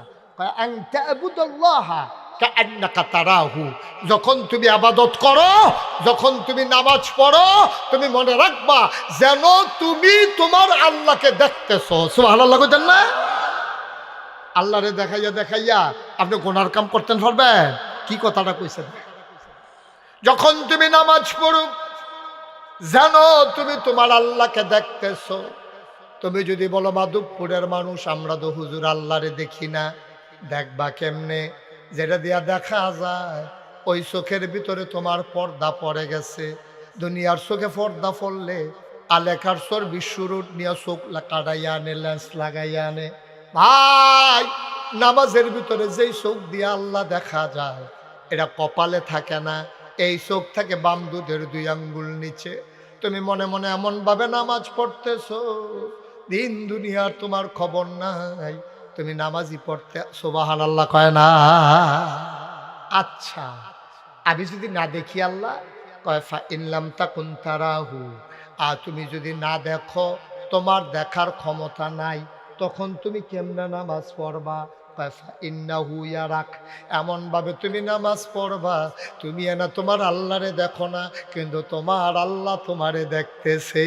যখন তুমি আবাদত করো, যখন তুমি নামাজ পড়ো, তুমি মনে রাখবা যেন তুমি তোমার আল্লাহকে দেখতেছো। সুবহানাল্লাহ কইতেন না? আল্লাহরে দেখাইয়া দেখাইয়া আপনি গুনার কাম করতেন পারবেন? কি কথাটা কইছেন? যখন তুমি নামাজ পড়ো যেন তুমি তোমার আল্লাহকে দেখতেছো। তুমি যদি বলো মাধবপুরের মানুষ আমরা তো হুজুর আল্লাহরে দেখি না, দেখবা কেমনে? যেটা দিয়া দেখা যায় ওই চোখের ভিতরে তোমার পর্দা পড়ে গেছে। দুনিয়ার চোখে পর্দা পড়লে আলেখার চর বিশ্বরুট নিয়ে চোখ কাটাইয়া আনে, লেন্স লাগাইয়া আনে। ভাই, নামাজের ভিতরে যেই চোখ দিয়ে আল্লাহ দেখা যায় এটা কপালে থাকে না, এই চোখ থাকে বাম দুধের 2 আঙ্গুল নিচে। তুমি মনে মনে এমন ভাবে নামাজ পড়তেছো, দিন দুনিয়ার তোমার খবর নাই, তুমি নামাজই পড়তে। সুবহানাল্লাহ কয় না? আচ্ছা, আমি যদি না দেখি আল্লাহ কয় ফাইন লাম তাকুন তারাহু, আর তুমি যদি না দেখো, তোমার দেখার ক্ষমতা নাই, তখন তুমি কেমনে নামাজ পড়বা? ইন্নাহু ইয়ারাক। এমন ভাবে তুমি নামাজ পড়বা তুমি না তোমার আল্লাহরে দেখো না, কিন্তু তোমার আল্লাহ তোমারে দেখতেছে।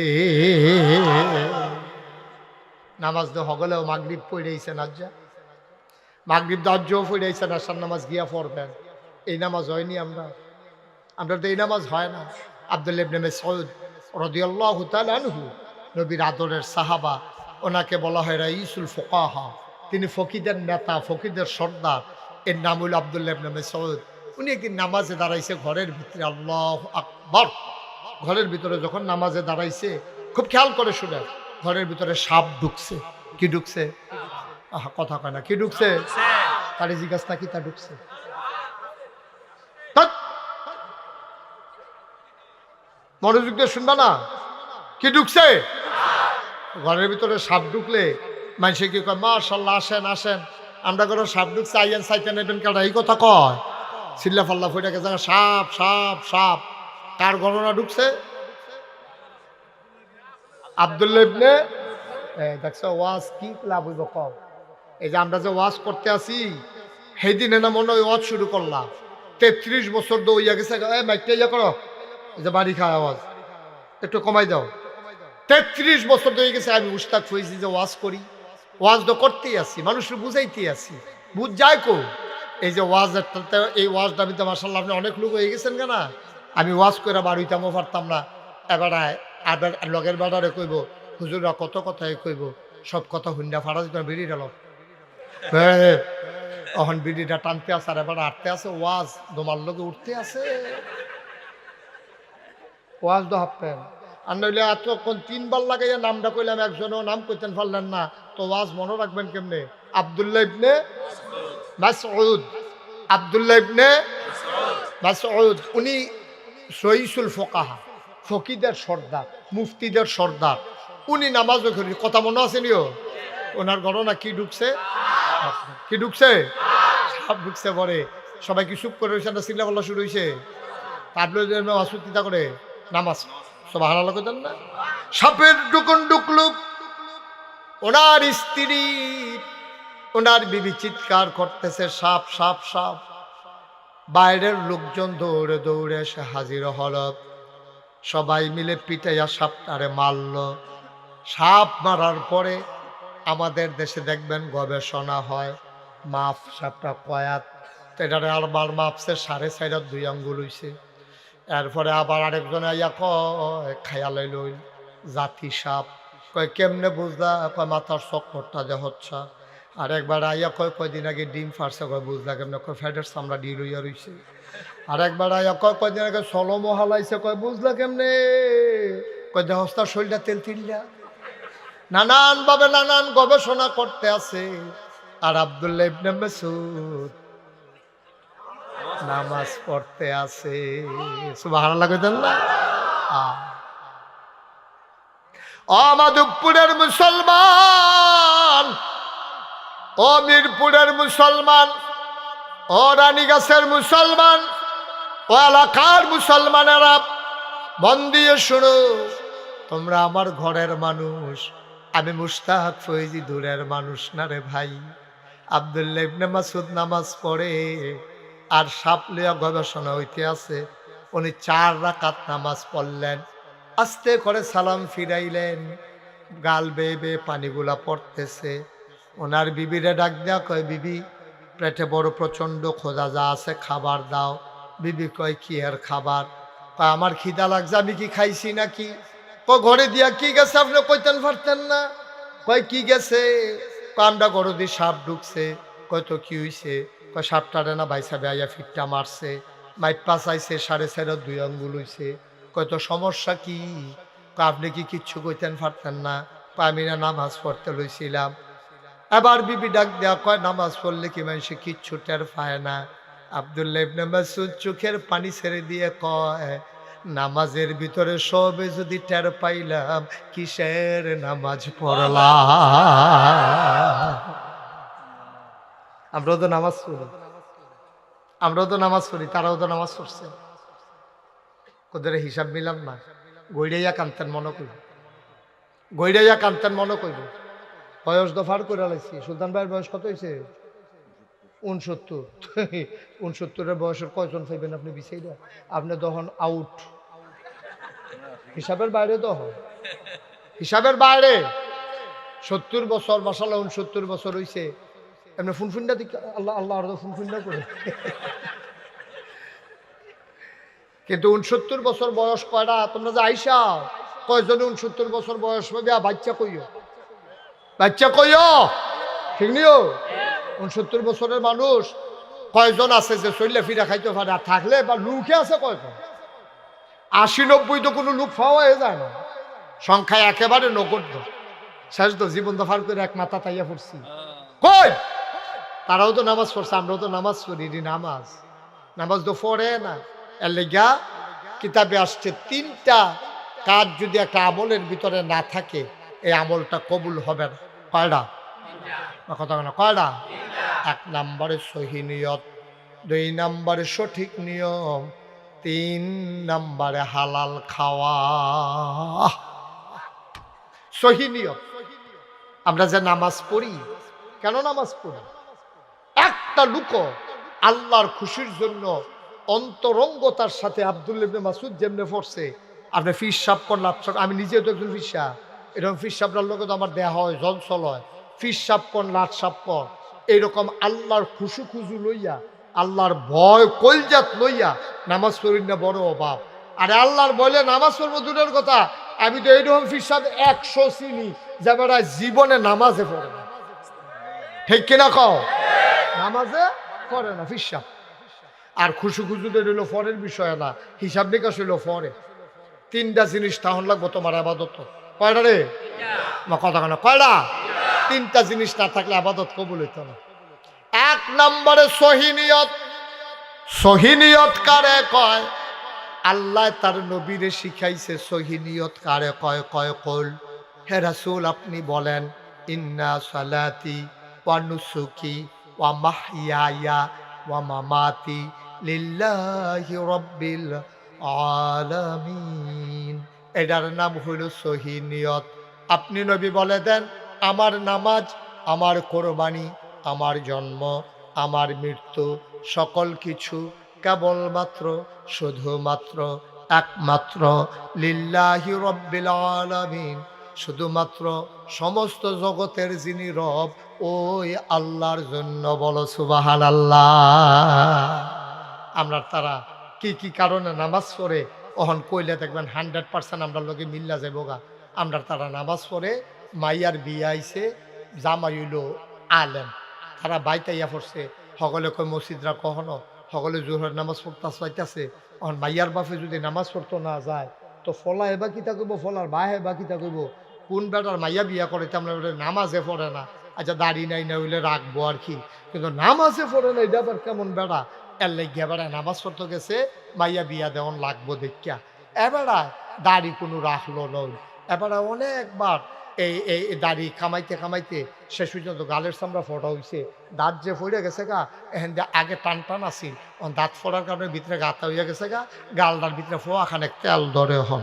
নামাজ তো হগলেও মাগরিব পড়েইছে না, যা মাগরিব দাজ্জও পড়াইছেন, আসার নামাজ গিয়া পড়বেন। এই নামাজ হয়নি আমরা তো এই নামাজ হয় না। আব্দুল্লাহ ইবনে মাসউদ রাদিয়াল্লাহু তাআলা আনহু, নবীর আদরের সাহাবা, ওনাকে বলা হয় রাইসুল ফুকাহা, তিনি ফকিদের নেতা, ফকিদের সর্দার। এর নাম হল আব্দুল্লাহ ইবনে মাসউদ। উনি একদিন নামাজে দাঁড়াইছে ঘরের ভিতরে, আল্লাহু আকবার। ঘরের ভিতরে যখন নামাজে দাঁড়াইছে, খুব খেয়াল করে শুনে, ঘরের ভিতরে সাপ ঢুকছে। কি ঢুকছে? আহা, কথা কয় না, কি ঢুকছে? তারে জিজ্ঞাসা না, কি তা ঢুকছে? মনোযোগ দিয়ে শুনবা না, কি ঢুকছে? ঘরের ভিতরে সাপ ঢুকলে মানুষে কি কয়, মাশাআল্লাহ, আসেন আসেন, আমরা ঘরে সাপ ঢুকছে, আইয়েন চাইতে নেবেন কেডা, এই কথা কয়। চিল্লা ফাল্লা ফইটা গেছে, সাপ সাপ সাপ। কার গণনা ঢুকছে? আব্দুল্লাহ ইবনে, দেখছো ওয়াজ কি লাভ হইব কও? এই যে আমরা যে ওয়াজ করতে আসি, সেই দিনে না মনে হয় ওয়াজ শুরু করলাম, 33 বছর দৌড়িয়া গেছে। মাইকটা ইয়া করো, এই যে বাড়ি খায় আওয়াজ একটু কমাই দাও। 33 বছর ধরে গেছে আমি মুস্তাক হয়েছি যে ওয়াজ করি, ওয়াজ তো করতেই আসি, মানুষের বুঝাইতেই আসি, বুঝ যায় কো। এই যে ওয়াজ, এই ওয়াজটা আমি তো মাশাআল্লাহ আপনি অনেক লোক হয়ে গেছেন কেন, আমি ওয়াজ করে বাড়িতামও পারতাম না। এবার আবার লগের বেড়ারে কইব, হুজুররা কত কথাই কইব, সব কথা হুন্ডা ফাড়া দিত, বিড়ি ডাল এখন বিড়িটা টানতে আছে, আর এবার আটতে আছে, ওয়াজ দোমার লোকে উঠতে আছে, ওয়াজ তো হাঁপতেন। আর নইলে এতক্ষণ 3 বার লাগাইয়া নামটা কইলাম, একজনও নাম কইতেন পারলেন না, তো ওয়াজ মনে রাখবেন কেমনে? আব্দুল্লাহ ইবনে মাসউদ, আব্দুল্লাহ ইবনে মাসউদ, উনি রইসুল ফুকাহা, ফকিদের সর্দার, মুফতিদের সর্দার। উনি নামাজও করি, কথা মনে আছে নিও। ওনার ঘটনা কি ঢুকছে? কি ঢুকছে? সাপ ঢুকছে। পরে সবাই কি চুপ করে রয়েছে না চিল্লা পাল্লা শুরু হয়েছে? তারপরে চিন্তা করে নামাজ সব হারালো করতেন না। সাপের ঢুকুন ঢুকলু, ওনার স্ত্রী, ওনার বিবি চিৎকার করতেছে, সাপ সাপ সাপ। বাইরের লোকজন দৌড়ে দৌড়ে এসে হাজির হল, সবাই মিলে পিটাইয়া সাপটারে মারল। সাপ মারার পরে আমাদের দেশে দেখবেন গবেষণা হয়, মাপ সাপটা কয়াত, এটারে আরবার মাপছে 4.5 2 আঙ্গুল হইছে। এরপরে আবার আরেকজন আইয়া কয় খায়া লইল জাতি সাপ। কয় কেমনে বুঝলা? কয় মাথার চক্করটা যে হচ্ছে। আর একবার আইয়া কয় কয়দিন আগে ডিম ফারছে। কয় বুঝলা কেমনে? কয় ফ্যাটের চামড়া ডিল হইয়া রইছে। আর একবার আইয়া কয় কয়দিন আগে সলমো হালাইছে। কয় বুঝলা কেমনে? কয় দেহস্তার শরীরটা তেল তিল্লা। নানান ভাবে নানান গবেষণা করতে আছে। আর আব্দুল্লাহ ইবনে মাসউদ নামাজ পড়তে আছে। সুবহানাল্লাহ কইতেন না? ও মাধবপুরের মুসলমান, ও মিরপুরের মুসলমান, ও রানীগাছের মুসলমান, ও এলাকার মুসলমানেরা মন দিয়ে শুনো, তোমরা আমার ঘরের মানুষ, আমি মুশতাক ফৈজি দূরের মানুষ না রে ভাই। আব্দুল্লাহ ইবনে মাসউদ নামাজ পড়ে আর সাপ লিয়া গবেষণা হইতে আছে। উনি 4 রাকাত নামাজ পড়লেন, আস্তে করে সালাম ফিরাইলেন, গাল বেয়ে বেয়ে পানিগুলা পড়তেছে। ওনার বিবিরে ডাক দেয়া, কয় বিবি পেটে বড় প্রচণ্ড খোঁজা, যা আছে খাবার দাও। বিবি কয় কি আর খাবার? কয় আমার খিদা লাগছে, আমি কি খাইছি নাকি? কয় ঘরে দিয়া কি গেছে আপনি কইতেন পারতেন না? কয় কি গেছে? কয় আমরা ঘরে দিয়ে সাপ ঢুকছে। কয় তো কি হইছে? কয় সাপটারে না ভাই সাহেব আইয়া ফিটটা মারছে, মাইপা চাইছে, 4.5 2 আঙ্গুল হইছে। কয় তো সমস্যা কি? কয় আপনি কি কিচ্ছু কইতেন পারতেন না? কয় আমি না নামাজ পড়তে লইছিলাম। এবার বিবি ডাক দেয়া, কয় নামাজ পড়লে কি মানুষে কিচ্ছু টের পায় না? আব্দুল্লাহ ইবনে মাসউদ চোখের পানি ছেড়ে দিয়ে কয়, নামাজের ভিতরে সবে যদি টের পাইলাম, কিসের নামাজ পড়লাম? আমরাও তো নামাজ পড়ি, আমরাও তো নামাজ পড়ি, তারাও তো নামাজ পড়ছে। ওদের হিসাব মিলাম না। গইড়াইয়া কান্তেন মনে করব, গইড়াইয়া কান্তেন মনে করব। বয়স দফার করে লাইছি। সুলতান ভাইয়ের বয়স কত হয়েছে? 69। 69-এর বয়সের কয়জন পাইবেন আপনি বিচাইরা? আপনি তখন আউট, হিসাবের বাইরে, তখন হিসাবের বাইরে। 70 বছর, মাশাআল্লাহ 69 বছর হয়েছে। এমনি ফুনফুন্ডা দিকে আল্লাহ আল্লাহ আর ফুনফুন্ডা করে। কিন্তু 69 বছর বয়স কয়টা? তোমরা যে আইসা কয়জনে 69 বছর বয়স হবে? বাচ্চা কইও, বাচ্চা কইও, ঠিক নিও। 69 বছরের মানুষ কয়জন আছে যে চললে ফিরা খাইতে পারে? আর থাকলে বা লুকে আছে কয়জন? 80-90 তো কোনো লোক পাওয়া যায় না, সংখ্যায় একেবারে নগণ্য। শেষ তো জীবন দফার করে এক মাথা তাইয়া পড়ছি কই। তারাও তো নামাজ পড়ছে, আমরাও তো নামাজ পড়ি। নামাজ নামাজ তো পড়ে না। এর লেগা কিতাবে আসছে 3টা কাজ যদি একটা আমলের ভিতরে না থাকে এই আমলটা কবুল হবে না। কয়টা? কথা না, কয়টা? 1 নম্বরে সহি নিয়ত, 2 নম্বরে সঠিক নিয়ম, 3 নম্বরে হালাল খাওয়া। সহি নিয়ত। আমরা যে নামাজ পড়ি, কেন নামাজ পড়ি? একটা লোক আল্লাহর খুশির জন্য অন্তরঙ্গতার সাথে আব্দুল্লাহ ইবনে মাসউদ যেমনে পড়ছে, আপনি ফিস সাপ করলাম। আমি নিজেও তো একজন ফিসা, এরকম ফিস সাপটার লোকে তো আমার দেহা হয়, জলসল হয়। ফিস সাপ কর, লাট সাপ কর, এইরকম আল্লাহর খুশু খুজু লইয়া, আল্লাহর ভয় কলজাত লইয়া নামাজ পড়ি না, বড় অভাব। আরে আল্লাহর বলে নামাজ পড়বো দূরের কথা, আমি তো এইরকম ফিস সাপ 100 চিনি যে বেড়া জীবনে নামাজে পড়ে না। ঠিক কিনা কও? নামাজে পড়ে না ফিস সাপ। আর খুশু খুশুদের হইলো ফরের বিষয় না, হিসাব নিকাশ হইলো ফরে। 3টা জিনিস তাহলে লাগবো তোমার আবাদত। কয়টা রে? কথা কেন? কয়টা? 3টা জিনিস না থাকলে আবাদত কবুল হইতো না। 1 নম্বরে সহি নিয়ত। সহি নিয়ত কারে কয়? আল্লাহ তার নবীরে শিখাইছে সহি নিয়ত কারে কয়। কয় কল, হে রাসূল আপনি বলেন, ইন্না সালাতি ওয়া নুসুকি ওয়া মাহইয়ায়া ওয়া মামাতি লিল্লাহি রাব্বিল আলামিন। এটার নাম হইল সহি নিয়ত। আপনি নবী বলে দেন, আমার নামাজ, আমার কোরবানি, আমার জন্ম, আমার মৃত্যু, সকল কিছু কেবলমাত্র, শুধুমাত্র, একমাত্র লিল্লাহি রাব্বিল আলামিন, শুধুমাত্র সমস্ত জগতের যিনি রব ওই আল্লাহর জন্য। বলো সুবহানাল্লাহ। আমরা তারা কি কি কারণে নামাজ পড়ে ওহন কইলে দেখবেন 100% আমরা লোকে মিল্লা যাবো গা। আমরা তারা নামাজ পড়ে, মাইয়ার বিয়ে আইছে, জামাই হইল আলেম, তারা বাইতাইয়া পড়ছে, সকলে কই মসজিদরা কখনো, সকলে জোহরের নামাজ পড়তে চাইতেছে। ওহন মাইয়ার বাপে যদি নামাজ পড়তো না যায় তো ফলা হেবা কিতা কইব, ফলার বা হেবা কিতা কইব, কোন বেটার মাইয়া বিয়া করে তেমন নামাজে পড়ে না। আচ্ছা দাড়ি নাই না হইলে রাখবো আর কি, কিন্তু নামাজে পড়ে না, এটা আবার কেমন বেড়া? এর লেগে এবারে নামাজ পড়তে গেছে, মাইয়া বিয়া দেওয়ান লাগবো দেখিয়া এবারে দাড়ি কোনো রাখলো নয়। এবারে অনেকবার এই এই দাড়ি কামাইতে কামাইতে শেষ পর্যন্ত গালের চামড়া ফোটা হয়েছে, দাঁত যে ফড়ে গেছে গা, এখান দিয়ে আগে টান টান আসিল, দাঁত ফোড়ার কারণে ভিতরে গাতা হইয়া গেছে গা, গালদার ভিতরে ফোয়াখানে তেল ধরে হন।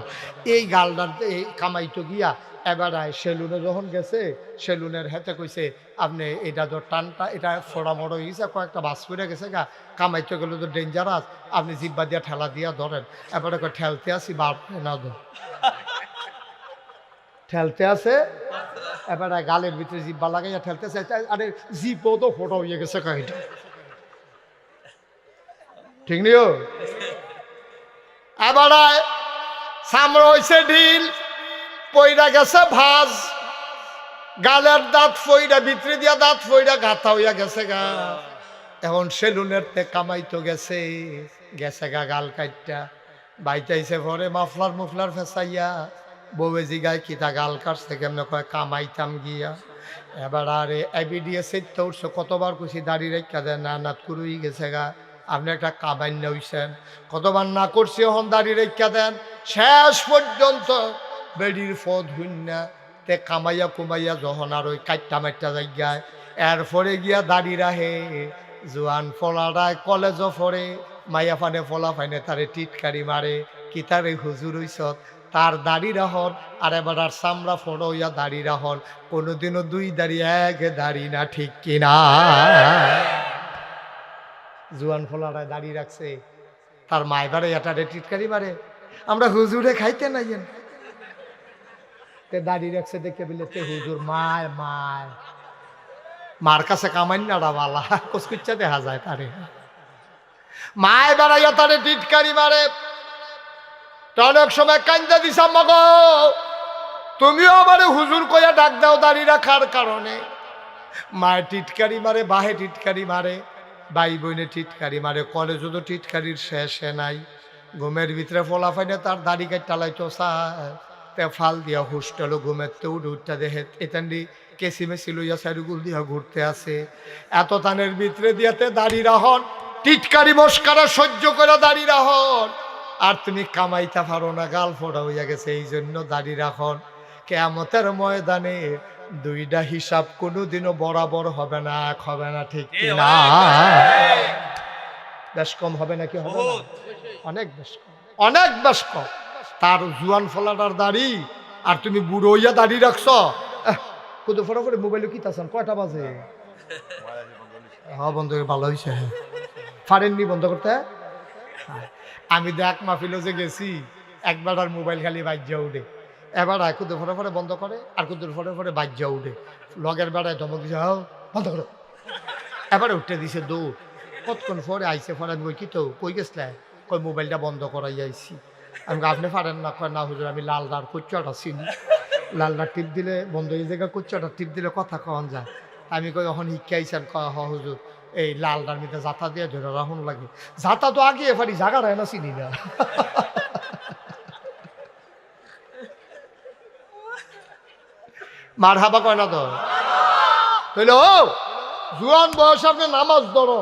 এই গালদার এই কামাইতো গিয়া এবারে সেলুনে যখন গেছে, সেলুনের হাতে কইছে আপনি এটা তো টানটা, এটা ফোড়া মড়ো হয়ে গেছে, কয়েকটা বাস করে গেছে গা, কামাইতে গেলে তো ডেঞ্জারাস, আপনি জিব্বা দিয়া ঠেলা দিয়া ধরেন। এবারে ঠেলতে আসি বাপ না ধর, ঠেলতে আছে, এবারে গালের ভিতরে জিব্বা লাগাইয়া ঠেলতেছে, আরে জিব্বাও তো ফোটা হয়ে গেছে কাহিটা, ঠিক নিও। এবারে সামরা হয়েছে ঢিল, পইরা গেছে ভাজ, গালের দাঁত ফইরা ভিতরে দিয়া দাঁত ফইরা গাথা হইয়া গেছে গা। এখন সেলুনের তে কামাইতো গেছে, গেছে গা গাল কাটটা, বাইতাইছে পরে মাফলার মুফলার ফেসাইয়া, বউয়ে জিগায় কিতা গাল কাটছে কেমনে, কয় কামাইতাম গিয়া। এবার আরে এবিডিএ সেটটা উঠছে, কতবার খুশি দাড়ি রেখা দেন, না নাত কুরুই গেছে গা, আপনি একটা কামাইন্য হইছেন, কতবার না করছি এখন দাড়ি রেখা দেন। শেষ পর্যন্ত বেডির ফদ হইনা তে কামাইয়া কুমাইয়া যখন আর ওই কাটটা মাইটটা জায়গায়, এরপরে গিয়া দাড়ি রাহে, জোয়ান ফলারায় কলেজও পড়ে, মাইয়া ফানে ফলা ফাইনে তারে টিটকারি মারে, কি তারে হুজুর হইছত, তার দাড়ি রাহন আর এবার আর চামড়া ফড় হইয়া দাড়ি রাহন, কোনোদিনও 2 দাড়ি 1 দাড়ি না, ঠিক কিনা? জোয়ান ফলারায় দাড়ি রাখছে, তার মাইবারে এটারে টিটকারি মারে, আমরা হুজুরে খাইতে নাই তে দাড়ি রাখছে দেখে বলে তে হুজুর মায় মায়, মার কাছে কামান্নাটা বালা কচকুচ্চা দেখা যায় তারে। মায় বেড়াইয়া তারে টিটকারি মারে, অনেক সময় কান্দা দিস মগ, তুমিও আমারে হুজুর কইয়া ডাক দাও দাড়ি রাখার কারণে। মায়ের টিটকারি মারে, বাহে টিটকারি মারে, ভাই বোনে টিটকারি মারে, কলেজও তো টিটকারির শেষে নাই। ঘুমের ভিতরে ফলা ফাইনে তার দাড়ি কাটালাইতো চায়, তে ফাল দিয়া হোস্টেল ঘুমের তো উঠা দেখে এতান্ডি কেসি মেসি লইয়া সাইডুগুল দিয়া ঘুরতে আছে। এত তানের ভিতরে দিয়াতে দাড়ি রাহন, টিটকারি মস্কারা সহ্য করে দাড়ি রাহন, আর তুমি কামাইতে পারো না, গাল ফোড়া হইয়া গেছে, এই জন্য দাড়ি রাখন। কিয়ামতের ময়দানে দুইটা হিসাব কোনোদিনও বরাবর হবে না, এক হবে না, ঠিক কিনা? বেশ কম হবে নাকি? হবে না, অনেক বেশ কম, অনেক বেশ কম। তার জুয়ান ফলাটার দাড়ি আর তুমি বুড়ো হইয়া দাড়ি রাখছ। কত ফটাফট মোবাইলে কি তাছেন, কয়টা বাজে? হ্যাঁ বন্ধ, ভালো হয়েছে। হ্যাঁ পারেননি বন্ধ করতে? আমি দেখ মাহফিলে যে গেছি, একবার আর মোবাইল খালি বাজ্যা উঠে, এবার কুদু ফটাফটে বন্ধ করে, আর কুদুর ফটাফটে বাজ্যা উঠে, লগের বেড়ায় ধমক দিছে, হাও বন্ধ করো, এবারে উঠে দিছে দৌড়। কতক্ষণ পরে আইসে, পরে আমি কি তো কই গেছলে, কই মোবাইলটা বন্ধ করাই আইসি। আমি আপনি পারেন না? কয় না হুজুর, আমি লালদার কুচ্চাটা চিনি, লালদা টিপ দিলে বন্ধ হয়ে জায়গা, কুচ্চাটা টিপ দিলে কথা কন যায়। আমি কই এখন শিক্ষা আইসেন? কয় হ হুজুর, এই লালদার মধ্যে জাতা দিয়ে ধরে রাখুন লাগে, জাতা তো আগে এফারি জায়গা রায় না, চিনি না। মার হাবা কয় না তো? তাইলে ও জুয়ান বয়সে আপনি নামাজ ধরো,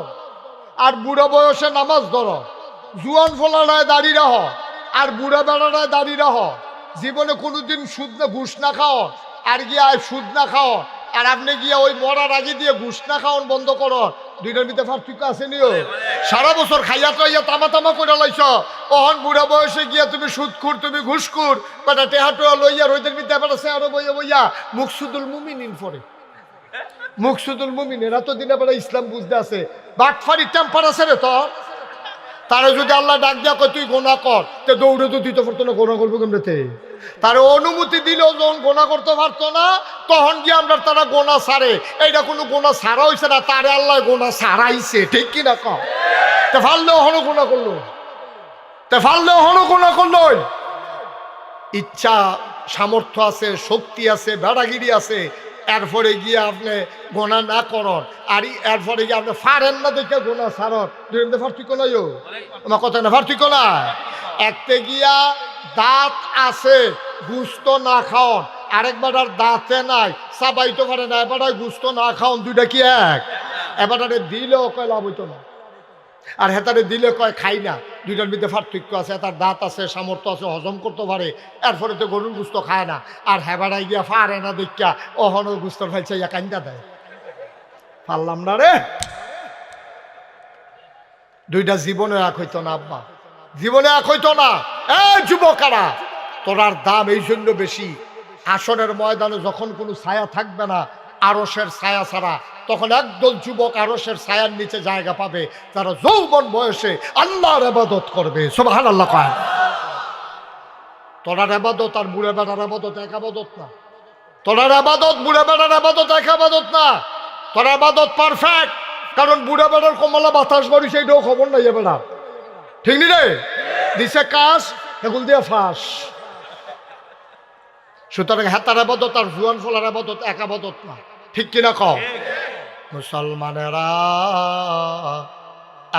আর বুড়ো বয়সে নামাজ ধরো। জুয়ান ফলারায় দাঁড়িয়ে রাহ, আর বুড়া বেড়ারায় দাঁড়িয়ে রাহ। জীবনে কোনোদিন সুদ না ঘুষ না খাও, আর গিয়া সুদ না খাও, আর আপনি গিয়া ওই মরার আগে দিয়ে ঘুষ না খাওয়ান বন্ধ করো। দুইটার ভিতরে পার্থক্য আছে নিও। সারা বছর খাইয়া টাইয়া তামা তামা করে লাইছ, ওহন বুড়া বয়সে গিয়া তুমি সুদখুর, তুমি ঘুষখুর, বেটা টেহাটোয়া লইয়া রোদের ভিতরে বেটা চেয়ারো বইয়া বইয়া মুকসুদুল মুমিনিন পড়ে। মুকসুদুল মুমিন এরা তো দিনে বেলা ইসলাম বুঝতে আছে, বাটফারি টেম্পার আছে রে তোর। তারা যদি আল্লাহ ডাক দিয়া কয় তুই গোনা কর, তে দৌড়ে তো দিতে পারতো না, গোনা করবো কেমনেতে? তার অনুমতি দিলেও যখন গোনা করতে পারতো না, তখন গিয়ে আমরা তারা গোনা ছাড়ে। এইটা কোনো গোনা ছাড়া হয়েছে না, তারে আল্লাহ গোনা ছাড়াইছে, ঠিক কিনা কম? তে ফাললেও হনো গোনা করলো, তে ফাললেও হনো গোনা করলো। ইচ্ছা সামর্থ্য আছে, শক্তি আছে, বেড়াগিরি আছে, এরপরে গিয়ে আপনি গোনা না করন, আর এরপরে গিয়ে আপনি ফারেন না দেখে গোনা ছাড়ন, দুই পার্থক্য নাই। আমার কথা না, পার্থক্য না। একতে গিয়া দাঁত আছে, গুস্ত না খাওন, আরেকবার আর দাঁতে নাই, চাবাইতে পারে না, এবার গুস্ত না খাওন, দুইটা কি এক? এবারে দিলেও কয় লাভ হইতো না, আর হেতারে দিলে কয় খাই না, দুইটার মধ্যে পার্থক্য আছে। তার দাঁত আছে, সামর্থ্য আছে, হজম করতে পারে, এরপরে তো গরুর গুস্ত খায় না, আর হেবাড়াই গিয়া ফারে না দেখা অহনো গুস্তর ফাইছে ইয়া কান্দা দেয়। পারলাম না রে, দুইটা জীবনে এক হইতো না আব্বা, জীবনে এক হইতো না। এ যুবকারা, তোরার দাম এই জন্য বেশি, আসরের ময়দানে যখন কোনো ছায়া থাকবে না, আরশের ছায়া ছাড়া, তখন একদল যুবক আরশের ছায়ার নিচে জায়গা পাবে, তারা যৌবন বয়সে আল্লাহর ইবাদত করবে। সুবহানাল্লাহ কয়। তোরার ইবাদত আর বুড়া বেড়ার ইবাদত এক ইবাদত না। তোরার ইবাদত বুড়া বেড়ার ইবাদত এক ইবাদত না। তোর ইবাদত পারফেক্ট, কারণ বুড়া বেড়ার কমলা বাতাস বাড়ি সেইটাও খবর নাই বেড়া, ঠিক নি রে? দিছে কাজ এগুল দিয়ে ফাঁস। সুতরাং হাতার ইবাদত আর জুয়ান ফলার ইবাদত এক ইবাদত না, ঠিক কিনা কও? মুসলমানেরা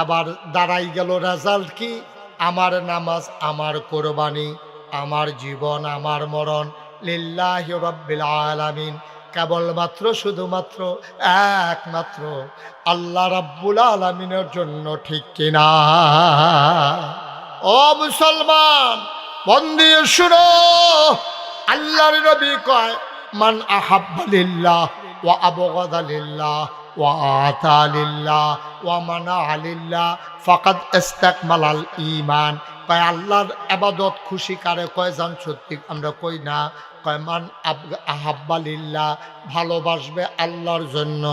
আবার দাঁড়াই গেল রেজাল্ট কি? আমার নামাজ, আমার কোরবানি, আমার জীবন, আমার মরণ লিল্লাহি রাব্বিল আলামিন, কেবলমাত্র শুধুমাত্র একমাত্র আল্লাহ রাব্বুল আলামিনের জন্য, ঠিক কিনা? ও মুসলমান, মন দিয়ে শুনো, আল্লাহর নবী কয়, মান আহাব্বা লিল্লাহ ওয়া আবগাদা লিল্লাহ ওয়া আতা লিল্লাহ ওয়া মানা লিল্লাহ ফাকাদ ইস্তাকমালাল ঈমান। কয় আল্লাহর ইবাদত খুশি কারে কয়? জান সত্যি আমরা কই না, কয় মান আহাব্বা লিল্লাহ, ভালোবাসবে আল্লাহর জন্য,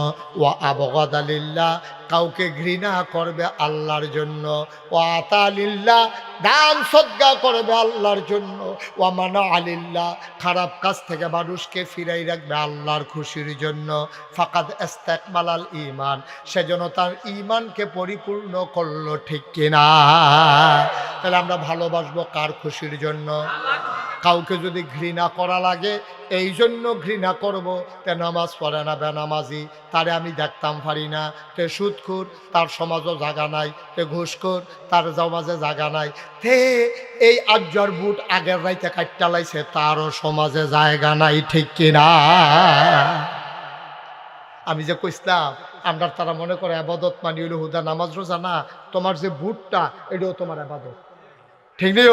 ওয়া আবগাদা লিল্লাহ, কাউকে ঘৃণা করবে আল্লাহর জন্য, ওয়া আতা লিল্লাহ, দান সদকা করবে আল্লাহর জন্য, ওয়া মানা আলিল্লাহ, খারাপ কাজ থেকে মানুষকে ফিরাই রাখবে আল্লাহর খুশির জন্য, ফাকাদ ইস্তাকমালাল ঈমান, সেজন্য তার ঈমানকে পরিপূর্ণ করলো। ঠিক কিনা? তাহলে আমরা ভালোবাসবো কার খুশির জন্য? কাউকে যদি ঘৃণা করা লাগে এই জন্য ঘৃণা করব, তে নামাজ পড়ে না, বেনামাজি, তারে আমি দেখতাম পারি না, তে সুদখোর, তার সমাজও জায়গা নাই, তে ঘুষখোর, তার সমাজে জায়গা নাই, তে এই আজ্জর বুট আগের রাইতে কাটটা লাইছে, তারও সমাজে জায়গা নাই। ঠিক কিনা? আমি যে কইছিলাম আমরা তারা মনে করে আবাদত মানি হইল হুদা নামাজ রোজা না, তোমার যে বুটটা এটাও তোমার আবাদত। ঠিক নেই?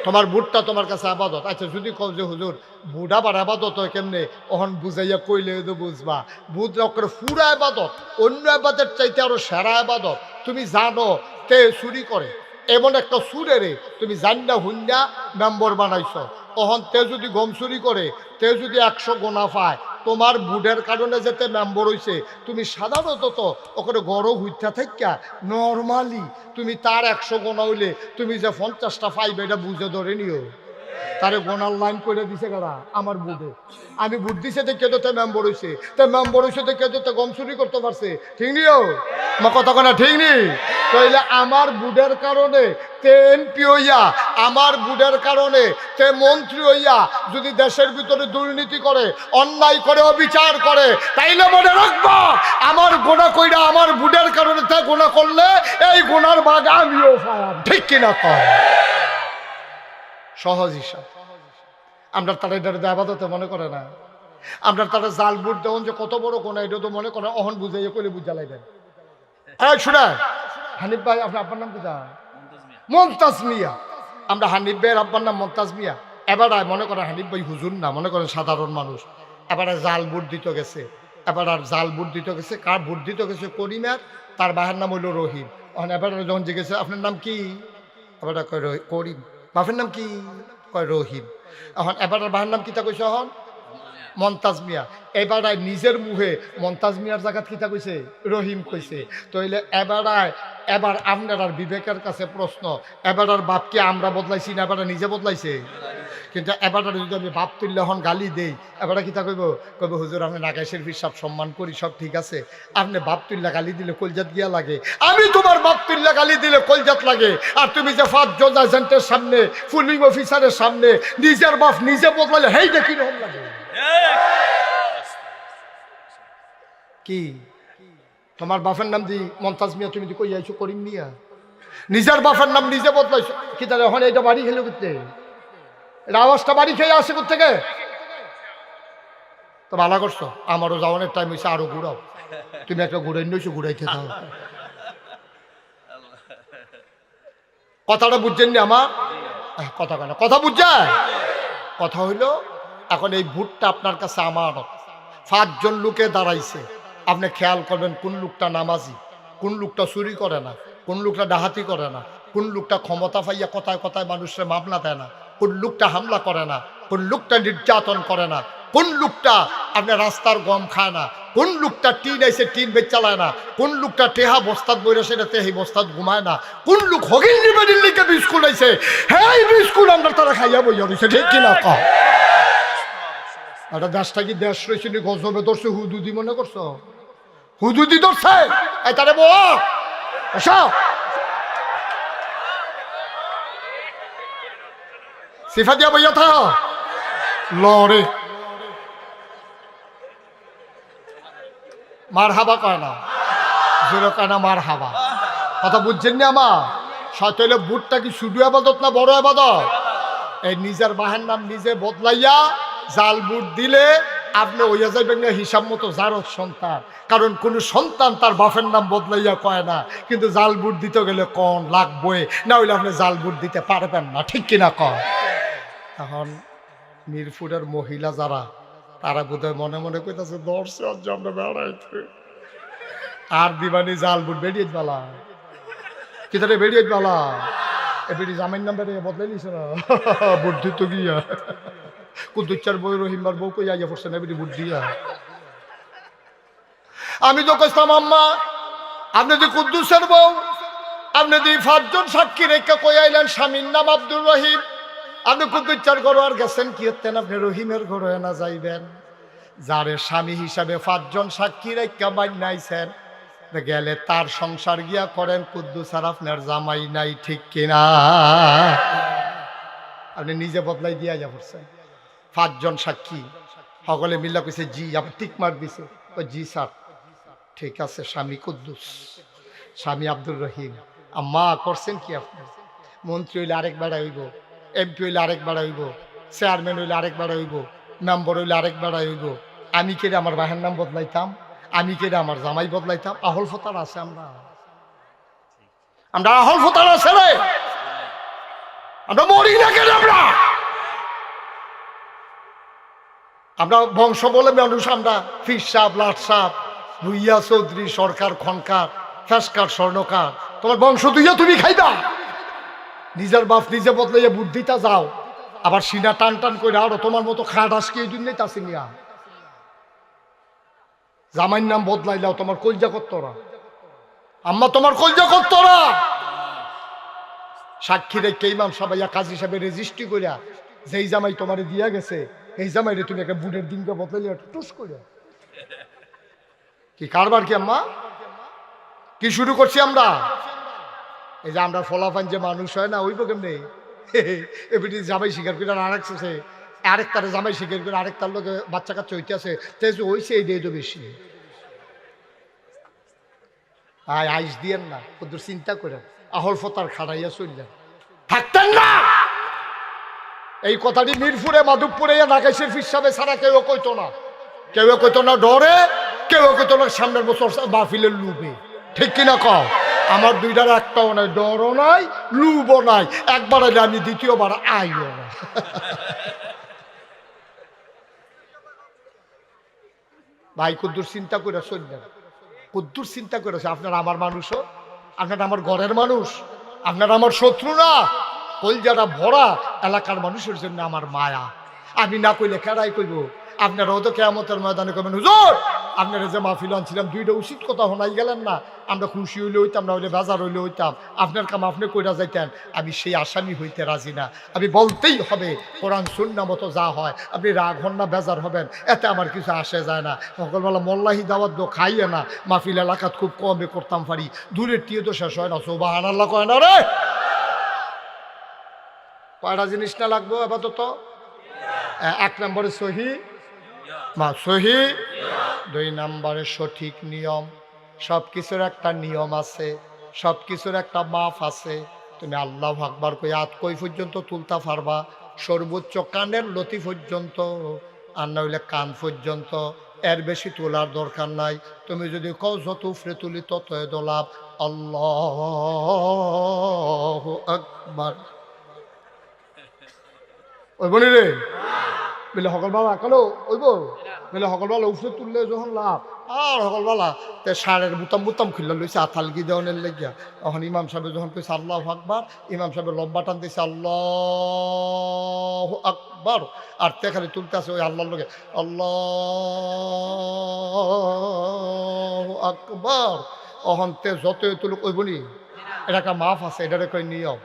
তোমার বুটটা তোমার কাছে আবাদত। আচ্ছা যদি কও যে হুজুর বুট আবার আবাদত হয় কেমনে, ওহন বুঝাইয়া কইলে তো বুঝবা। বুট করে পুরা আবাদত, অন্য আবাদের চাইতে আরো সেরা আবাদত। তুমি জানো তে চুরি করে, এমন একটা সুরেরে তুমি জান্না হুন্না মেম্বর বানাইছ, ওহন তে যদি গম চুরি করে, তে যদি 100 গোনা পায়, তোমার বুডের কারণে যেতে মেম্বর হইছে, তুমি সাধারণত তো ওখানে গড় হইতে থাকা নর্মালি তুমি তার 100 গোনা হইলে তুমি যে 50টা পাইবে এটা বুঝে ধরে নিও। তারে গোনার লাইন করে দিছে কারা? আমার বুডে। আমি বুট দিছে দেখে তো মেম্বর হইছে, তো মেম্বর হইছে দেখে তো গম চুরি করতে পারছে। ঠিক নিও? আমার কথা কেনা ঠিক নেই? তাইলে আমার বুডের কারণে তে এমপি হইয়া, আমার বুডের কারণে তে মন্ত্রী হইয়া যদি দেশের ভিতরে দুর্নীতি করে, অন্যায় করে, অবিচার করে, তাইলে মনে রাখবা আমার গোনা কইরা আমার বুডের কারণে তা গোনা করলে এই গোনার ভাগ আমিও পাইলাম। ঠিক কিনা কর? সহজ হিসাব। আমরা তারা এটা আবাদতে মনে করে না। আমরা তারা জাল বুট দেন যে কত বড় গোনা, এটা তো মনে করে অহন বুঝাইয়া কইলে বুঝা লাইবেন। এই শুনে হানিফ ভাই, আপনার নাম কি? মমতাজ মিয়া। আমরা হানিফ ভাইয়ের আব্বার নাম মমতাজ মিয়া। এবার মনে করেন হানিফ ভাই হুজুর না, মনে করেন সাধারণ মানুষ। এবার জাল বুট দিতে গেছে, এবার আর জাল বুট দিতে গেছে, কার বুট দিতে গেছে? করিমের, তার বাহের নাম হইল রহিম। এবার যখন জিজ্ঞেসে আপনার নাম কি, এবার কয় করিম। বাপের নাম কি? কয় রহিম। এখন এবার বাহের নাম কিতা কইছে? এখন মমতাজ মিয়া। এবার নিজের মুখে মমতাজ মিয়ার জায়গাত কিতা কইছে? রহিম কইছে। তইলে এবার আপনার বিবেকের কাছে প্রশ্ন, এবার বাপকে আমরা বদলাইছি না এবার নিজে বদলাইছে? কিন্তু এবার যদি আমি বাপ তুললে এখন গালি দেই, এবার কিতা কইব? কইব হুজুর আমি নাগাইশের হিসাব সম্মান করি, সব ঠিক আছে, আপনি বাপ তুললে গালি দিলে কলজাত গিয়া লাগে, আমি তোমার বাপ তুললে গালি দিলে কলজাত লাগে, আর তুমি যে 5 জন এজেন্টের সামনে, পুলিং অফিসারের সামনে নিজের বাপ নিজে বদলাইলে হেইটা কিরকম লাগে? কি তোমার বাপের নাম দি মমতাজ মিয়া, তুমি কই আইছো করিম মিয়া? নিজের বাপের নাম নিজে বদলাইছো কি? তাহলে এখন এইটা বাড়ি খেলে করতে, এটা আওয়াজটা বাড়ি খেয়ে আসে কোথেকে? তো ভালো করছো, আমারও যাওয়ানোর টাইম হয়েছে, আরো ঘুরাও। তুমি একটা ঘুরাই নিয়েছো, ঘুরাইতে থাও। কথাটা বুঝছেন নি আমার? কথা কেন কথা বুঝছে? কথা হইল এখন এই ভোটটা আপনার কাছে আমার। 5 জন লোকে দাঁড়াইছে, আপনি খেয়াল করবেন কোন লোকটা নামাজি, কোন লোকটা চুরি করে না, কোন লোকটা ডাহাতি করে না, কোন লোকটা ক্ষমতা পাইয়া কথায় কথায় মানুষের মামলা দেয় না, কোন লোকটা হামলা করে না, কোন লোকটা নির্যাতন করে না, কোন লোকটা আপনার রাস্তার গম খায় না, কোন লোকটা টিন আইসে টিন বেচ চালায় না, কোন লোকটা টেহা বস্তাত বইরে সেটা তেহি বস্তাত ঘুমায় না, কোন লোক হগিল নিবেদিন লিখে বিস্কুট আইছে, হ্যাঁ বিস্কুট আমরা তারা খাইয়া বইয়া রয়েছে। ঠিক কিনা কম? একটা দেশটা কি দেশ রয়েছে নি? গজবে ধরছে হুদুদি মনে করছো? হুদুদি ধরছে তারে বসব সিফা দিয়া বইয়া থা লড়ে মার হাবা কয় না, জোরে কয় না মার হাবা। কথা বুঝছেন না আমার? সতলে বুটটা কি শুধু আবাদত না বড় আবাদত? এই নিজের বাহের নাম নিজে বদলাইয়া জাল বুট দিলে আপনি হইয়া যাইবেন না হিসাব মতো জারজ সন্তান। কারণ কোন সন্তান তার বাপের নাম বদলাইয়া কয় না, কিন্তু জাল বুট দিতে গেলে কন লাগবে, না হইলে আপনি জাল বুট দিতে পারবেন না। ঠিক কিনা কন? এখন মিরপুরের মহিলা যারা, তারা বোধহয় মনে মনে কইতাছে দর্শে আজ আমরা বেড়াইতে আর দিবানি জাল বুট বেরিয়ে বালা কি তারে বেরিয়ে বালা এ বেরি জামাইন নাম্বারে বদলাই নিছে না বুট দিত গিয়া কুদ্দুচ্চার বই রহিমার বউ কই আইয়া পড়ছে না বেটি বুদ্ধি আমি তো কইতাম আম্মা আপনি যদি কুদ্দুসের বউ আপনি যদি 5 জন সাক্ষী রেখা কই আইলেন স্বামীর নাম আব্দুর রহিম আপনি কুদ্দুচ্চার ঘর আর গেছেন কি হতেন আপনি রহিমের ঘরে না যাইবেন যারে স্বামী হিসাবে 5 জন সাক্ষী রেখা বানাইছেন গেলে তার সংসার গিয়া করেন কুদ্দুস আর আপনার জামাই নাই ঠিক কিনা আপনি নিজে বদলাই দিয়া যা পড়ছেন 5 জন সাক্ষী সকলে মিল্লা কইছে জি আপনি টিক মার দিছে জি স্যার ঠিক আছে স্বামী কুদ্দুস স্বামী আব্দুর রহিম আম্মা করছেন কি আপনি মন্ত্রী হইলে আরেক বেড়া হইব এমপি হইলে আরেক বেড়া হইব চেয়ারম্যান হইলে আরেক বেড়া হইব মেম্বার হইলে আরেক বেড়া হইব আমি কেটে আমার বাহের নাম বদলাইতাম আমি কেটে আমার জামাই বদলাইতাম আহল ফতার আছে আমরা আহল ফতার আছে রে আমরা মরি না কেন আমরা বংশ বলে মানুষ আমরা ফির সাপ লাট সাপ ভুইয়া চৌধুরী সরকার খনকার ফেসকার স্বর্ণকার তোমার বংশ দুইয়া তুমি খাইবা নিজের বাপ নিজে বদলাইয়া বুদ্ধিটা যাও আবার সিনা টান টান করে আরো তোমার মতো খাট আজকে এই জন্যই তাসি নিয়া জামাইর নাম বদলাইলাও তোমার কলজা করতরা আম্মা তোমার কলজা করতরা সাক্ষী রেখে ইমাম সাহেব কাজী হিসাবে রেজিস্ট্রি করিয়া যেই জামাই তোমারে দিয়া গেছে এই জামাইরে তুমি একটা বুটের দিনকে বদলাইলে টুস করে কি কারবার কি আম্মা কি শুরু করছি আমরা এই যে আমরা ফলাফান যে মানুষ হয় না ওই কেমনি এবিটি জামাই স্বীকার করে আরেক তারে জামাই স্বীকার করে আরেক তার লোকে বাচ্চা কাচ্চা হইতে আছে ওইছে এই দিয়ে তো বেশি আইস দিয়েন না ওদের চিন্তা করেন আহল ফতার খাড়াইয়া চললেন থাকতেন না এই কথাটি মিরপুরে মাধবপুরে নাকাইশের ফিসাবে ছাড়া কেউ কইতো না ডরে কেউ কইতো না সামনের বছর মাহফিলের লুবে ঠিক কিনা কও আমার দুইটার একটাও নাই ডরও নাই লুবও নাই একবার আইলে আমি দ্বিতীয়বার আইও না ভাই কুদ্দুর চিন্তা করে চললেন কুদ্দুর চিন্তা করেছে আপনার আমার মানুষও আপনার আমার ঘরের মানুষ আপনার আমার শত্রু না কলজাটা ভরা এলাকার মানুষের জন্য আমার মায়া আমি না কইলে কেডাই কইব আপনারাও তো কিয়ামতের ময়দানে কইবেন হুজুর আপনারা যে মাহফিল আনছিলাম দুইটা উচিত কথা শোনাই গেলেন না আমরা খুশি হইলে হইতাম না হইলে বাজার হইলে হইতাম আপনার কাম আপনি কইরা যাইতেন আমি সেই আসামি হইতে রাজি না আমি বলতেই হবে কোরআন সুন্নাহ মতো যা হয় আপনি রাগ হন না বেজার হবেন এতে আমার কিছু আসে যায় না সকালবেলা মোল্লাহি দাওয়াত দো খাইয়ে না মাহফিল এলাকাত খুব কমে করতাম পারি দূরের টিয়ে তো শেষ হয় না সুবহানাল্লাহ কয় না রে কয়টা জিনিস না লাগবো আপাতত 1 নম্বরে সহি সহি 2 নম্বরে সঠিক নিয়ম সব কিছুর একটা নিয়ম আছে সব কিছুর একটা মাপ আছে তুমি আল্লাহু আকবার কই হাত কই পর্যন্ত তুলতা পারবা সর্বোচ্চ কানের লতি পর্যন্ত আর না হইলে কান পর্যন্ত এর বেশি তোলার দরকার নাই তুমি যদি কও যত উপরে তুলি ততই দোলাভ আল্লাহু আকবার ওই বলি রে বলে সকালবেলা কেন ওইব বলে সকালবেলা উঠে তুললে যখন লাভ আর সকালবেলা তে সারের বুতাম খুললে লইছে আথালগি দেওয়ানের লেগিয়া তখন ইমাম সাহেব যখন কইছে আল্লাহু আকবার ইমাম সাহেব লম্বা টান দিয়েছে আল্লাহু আকবার আর তে খালি তুলতে আছে ওই আল্লাহর লোকে আল্লাহু আকবার অহন তে যতই তুলুক ওই বলি এটা একটা মাফ আছে এটার কই নিয়ম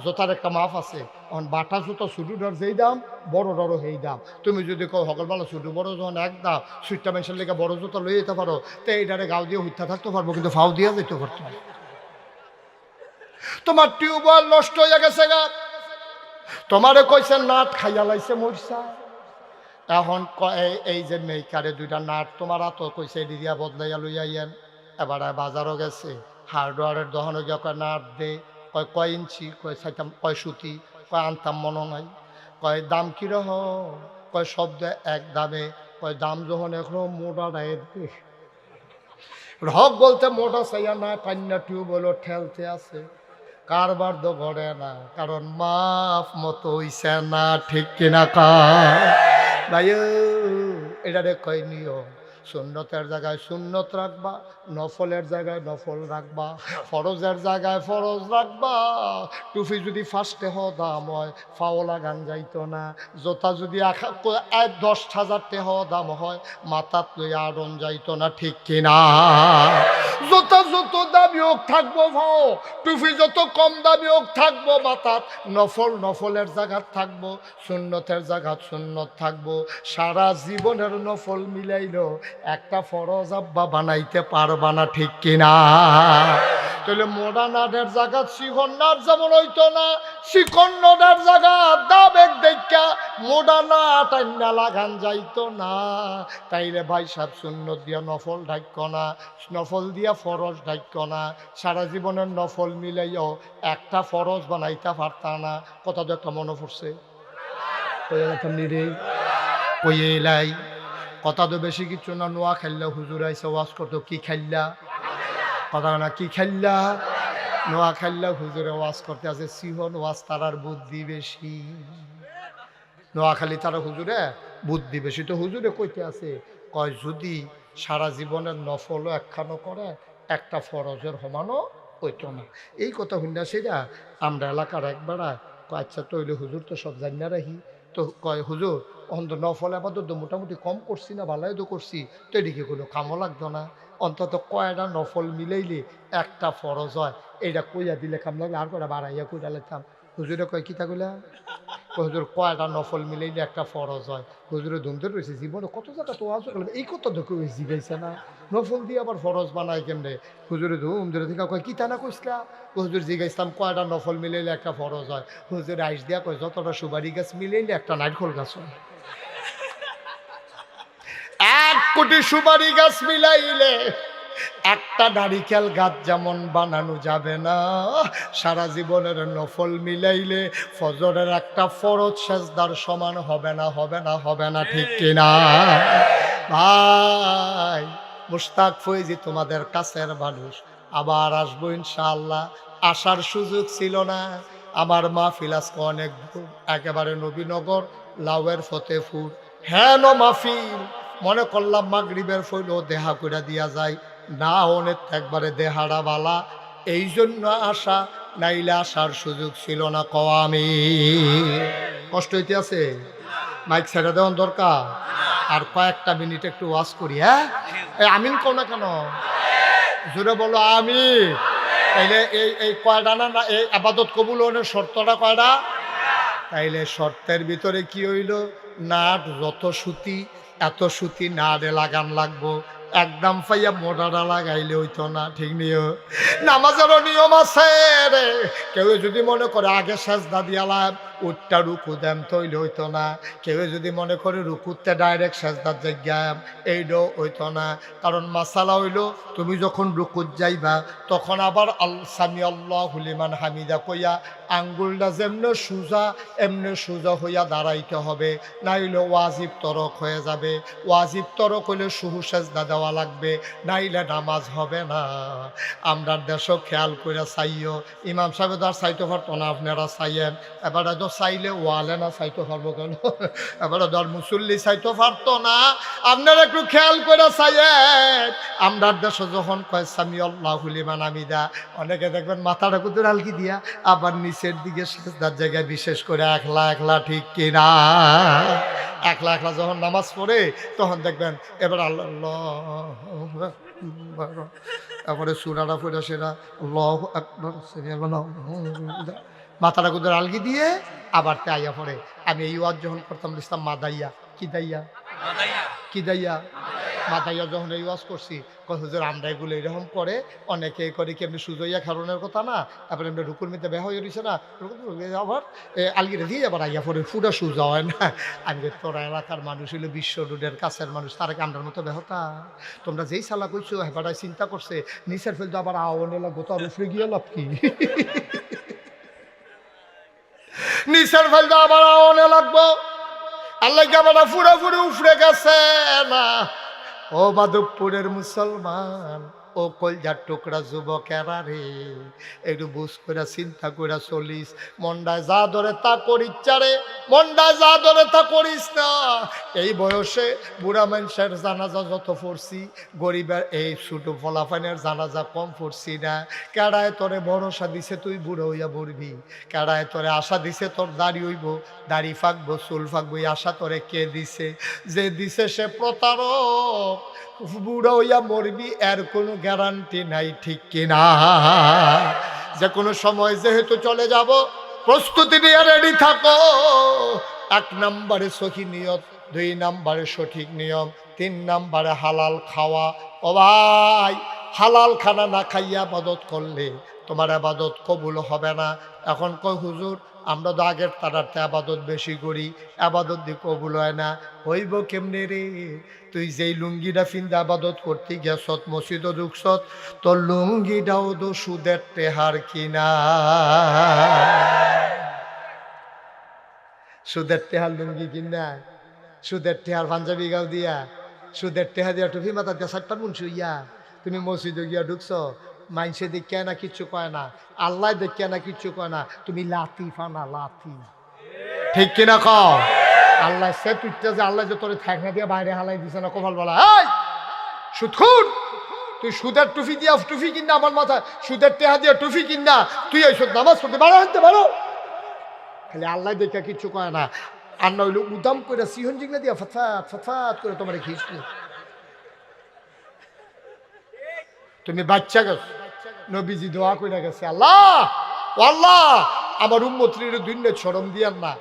জোতার একটা মাফ আছে এখন বাটা জুতো ছোটো ডর যেই দাম বড় ডরও সেই দাম তুমি যদি কো সকালবেলা ছোটো বড় যখন এক দাম সুইটটা মেশিন লেগে বড় জুতো লই যেতে পারো তো এইটারে গাও দিয়ে হইতে থাকতে পারবো কিন্তু ফাও দিয়ে যেতে পারতো তোমার টিউবওয়েল নষ্ট হয়ে গেছে গা তোমারে কইছে নাট খাইয়া লাইছে মরসা এখন এই যে মেকারে 2টা নাট তোমার তো কইছে দিয়া বদলাইয়া লইয়া আইয়েন এবারে বাজারও গেছে হার্ডওয়ারের দোকানে গিয়া কয় নাট দে কয় ইঞ্চি কয় চাইতাম কয় সুতি কয় আনতাম মনে হয় কয় দাম কিরকম কয় শব্দ এক দামে কয় দাম যখন এখনো মোটা ডায়ের হক বলতে মোটা চাইয়া না পান্না টিউব বলো ঠেলতে আছে কারবার তো ঘরে না কারণ মাফ মতো হইছে না ঠিক কিনা ভাই এটা কয় নিয়ম সুন্নতের জায়গায় সুন্নত রাখবা, নফলের জায়গায় নফল রাখবা, ফরজের জায়গায় ফরজ রাখবা। টুপি যদি ফার্স্টে দাম হয় ফাও লাগান যাইতো না, জোতা যদি 10,000 টাকা দাম হয় মাথাত লইয়া আড়ন যাইতো না, ঠিক কিনা? জোতা যত দামি হোক থাকবো ভাও, টুপি যত কম দামি হোক থাকবো মাথাত, নফলের জায়গাত থাকবো, সুন্নতের জায়গাত সুন্নত থাকবো। সারা জীবনের নফল মিলাইলো একটা ফরজ আব্বা বানাইতে পারবা না, ঠিক কিনা? তাহলে মোডানাদের জায়গাত শিখন্নার যেমন হইতো না, শিখন্নদের জায়গাত দাবেক দেখা মোডানা টাইনা লাগান যাইতো না। তাইলে ভাই সাহেব সুন্নত দিয়া নফল ঢাক্য না, নফল দিয়া ফরজ ঢাক্য না। সারা জীবনের নফল মিলাইও একটা ফরজ বানাইতে পারতা না। কথা তো একটা মনে পড়ছে, কইয়ে এলাই কথা তো বেশি কিছু না। নোয়া খাইলা হুজুর আইসা ওয়াজ করতো, কি খাইলা? কথা না, কি খাইলা? নোয়া খাইলা হুজুরে ওয়াজ করতে আছে, সিহন ওয়াজ তারার বুদ্ধি বেশি। নোয়াখালী তারা হুজুরে বুদ্ধি বেশি। তো হুজুরে কইতে আছে, কয় যদি সারা জীবনের নফলও একখানো করে একটা ফরজের সমানও হইতো না। এই কথা শুননা সেটা আমরা এলাকার একবারা কয় আচ্ছা তৈলে হুজুর তো সব জানিনা রাখি। তো কয় হুজুর অন্ত নফল আপাতত মোটামুটি কম করছি না, ভালোই তো করছি, তো এদিকে কোনো কামও লাগতো না। অন্তত কয়টা নফল মিলাইলে একটা ফরজ হয়, এইটা কইয়া দিলে কাম লাগলে আর কয়টা বাড়াইয়া কইরা লেখাম। হুজুরে কয় কিতা কইলা? হুজুর কয়টা নফল মিলাইলে একটা ফরজ হয়। হুজুরে ধুমতে রয়েছে, জীবনে কত জায়গা তো আজ এই কত দেখে জিগাইছে না, নফল দিয়ে আবার ফরজ বানায় কেমনে? হুজুরে ধুম ধরে থেকে কয় কিতা না কইসলা? হুজুর জিগাইছিলাম কয়টা নফল মিলাইলে একটা ফরজ হয়। হুজুরে আইস দিয়া কয় যতটা সুপারি গাছ মিলাইলে একটা নারকেল গাছ হয়। 1 কোটি সুপারি গাছ মিলাইলে একটা নারিকেল গাছ যেমন বানানো যাবে না, সারা জীবনের নফল মিলাইলে ফজরের একটা ফরজ সেজদার সমান হবে না, হবে না, হবে না, ঠিক কিনা? ভাই মুশতাক ফৈজি তোমাদের কাছের মানুষ, আবার আসবো ইনশাআল্লাহ। আসার সুযোগ ছিল না। আমার মাহফিল আজকে অনেক দূর, একেবারে নবীনগর লাউয়ের ফতেপুর। হ্যাঁ মাহফিল মনে করলাম মাগরিবের ফইলেও দেহা করে দিয়া যায় না, অনেক একবারে দেহারা বালা, এই জন্য আসা, নাইলে আসার সুযোগ ছিল না। আমি কষ্ট হইতে আছে, মাইক ছেড়ে দেওয়ার দরকার। আর কয়েকটা মিনিট একটু ওয়াজ করি। হ্যাঁ আমিন কও না কেন? জোরে বলো আমি। তাইলে এই কয়টা না, এই আবাদত কবুল হওয়ার শর্তটা কয়টা? তাইলে শর্তের ভিতরে কি হইল? নাট যত সুতি এত সুতি নাড়ে লাগান লাগবো, একদম পাইয়া মোটাটা লাগাইলে হইতো না, ঠিক নিও। নামাজেরও নিয়ম আছে রে। কেউ যদি মনে করে আগে সেজদা দিয়ালাম উঠটা রুকু দেম তৈলে হইতো না। কেউ যদি মনে করে রুকুতে ডাইরেক্ট সেজদার জায়গায় এইটাও হইতো না। কারণ মাসালা হইল তুমি যখন রুকুত যাইবা তখন আবার সামি আল্লাহু লিমান হামিদা কইয়া আঙ্গুলটা যেমনে সোজা এমনি সোজা হইয়া দাঁড়াইতে হবে, নাইলে ওয়াজিব তরক হয়ে যাবে। ওয়াজিব তরক হইলে সুহু সেজদা দেওয়া লাগবে, নাইলে নামাজ হবে না। আমরা দেশও খেয়াল করে চাইও, ইমাম সাহেব আর চাইতে পারতো না, আপনারা চাইয়েন। এবার তো চাইলে ওয়ালে না চাইতে পারবো কেন? এবারে ধর মুসল্লি চাইতে পারতো না, আপনারা একটু খেয়াল করে চাইয়েন। আমরা দেশে যখন কয় সামি আল্লাহু লিমান হামিদা, অনেকে দেখবেন মাথাটা কুতুর আলকি দিয়া আবার নিচের দিকে সেজদার জায়গায় বিশেষ করে একলা একলা, ঠিক কিনা? একলা একলা যখন নামাজ পড়ে তখন দেখবেন এবার আল্লাহ, তারপরে সুরাটা পড়ে সেটা আল্লাহু আকবার, মাথাটা কুতুর আলগি দিয়ে আবার তাইয়া পড়ে। আমি এই ওয়াজ যখন করতাম লিখতাম মাদাইয়া, কি দাইয়া, কি দাইয়া, মাথাইয়া যখন এই ওয়াজ করছি হুজুর আমরা এগুলো এরকম করে, অনেকে করে কি এমনি সুজইয়া খারণের কথা না, তারপরে এমনি রুকুর মিতে বেহ হয়ে রয়েছে না, আবার আলগিটা দিয়ে আবার আইয়া পরে ফুটা সুজা হয় না। আমি তোরা এলাকার মানুষ হইলো বিশ্ব রোডের কাছের মানুষ, তারা কি আমরার মতো বেহতা? তোমরা যেই সালা কইছো হেবাটাই চিন্তা করছে নিচের ফেলতো আবার আওয়ানে লাগবো, তো আর উফরে গিয়ে লাভ কি? নিচের ফেলতো আবার আওয়ানে লাগবো, আল্লাহ আবার ফুরা ফুরে উফরে গেছে না। ও মাধবপুরের মুসলমান, ও কলজার টুকরা যুবকেরা রে, একটু বুঝ করে চিন্তা করে চলিস। মন্ডায় যা ধরে তা করিস রে, মন্ডায় যা ধরে তা করিস না। এই বয়সে বুড়া মানুষের জানাজা যত পড়ছি, গরিবের এই ছোট ফলাফানের জানাজা কম পড়ছি না। কেডায় তোরে ভরসা দিছে তুই বুড়ো হইয়া মরবি? কেডায় তোরে আশা দিছে তোর দাড়ি হইব, দাড়ি ফাঁকবো, চুল ফাঁকবো? এই আশা তোরে কে দিছে? যে দিছে সে প্রতারক। বুড়ো হইয়া মরবি এর কোনো গ্যারান্টি নাই, ঠিক কিনা? যে কোনো সময় যেহেতু চলে যাব, প্রস্তুতি নিয়ে রেডি থাকো। 1 নম্বরে সহি নিয়ত, 2 নম্বরে সঠিক নিয়ম, 3 নম্বরে হালাল খাওয়া। ও ভাই, হালাল খানা না খাইয়া আবাদত করলে তোমার আবাদত কবুল হবে না। এখন কই হুজুর, আমরা তো আগের তারাতে আবাদত বেশি করি, আবাদত দিয়ে কবুল হয় না। হইব কেমনে রে? তুই যেই লুঙ্গিটা ফিন্দা আবাদত করতে গেছত, মসজিদও ঢুকছত, তোর লুঙ্গিটাও তো সুদের টেহার কিনা। সুদের টেহার লুঙ্গি কিনা, সুদের টেহার পাঞ্জাবি গাও দিয়া, সুদের টেহা দিয়া টুপি মাথা দিয়া 4টা মুন্সি হইয়া তুমি মসজিদে গিয়া ঢুকছ। মাইনসে দেখিয়া না কিচ্ছু কয় না, আল্লাহ দেখিয়া না কিচ্ছু কয় না, তুমি লাতিফা না লাতি, ঠিক কিনা কও? আল্লাহ সে তুইটা যে আল্লাহ যে তোরে থাকনা দিয়া বাইরে হালাই দিছে না কপাল বলা। এই সুদখোর, তুই সুদের টুপি দিয়া টুপি কিনা আমার মাথায়, সুদের টেহা দিয়া টুপি কিনা তুই এইসব নামাজ পড়তে পারো, হাঁটতে পারো? খালি আল্লাহ দেখা কিচ্ছু কয় না। আর না হইলো উদাম করে সিহন জিগনা দিয়া ফতফাত ফতফাত করে তোমার খিসনি। তুমি বাচ্চা গেছ, নবীজি দোয়া কইরা গেছে, আল্লাহ আল্লাহ আমার উম্মতরির দুনিয়া শরম দিয়ান না,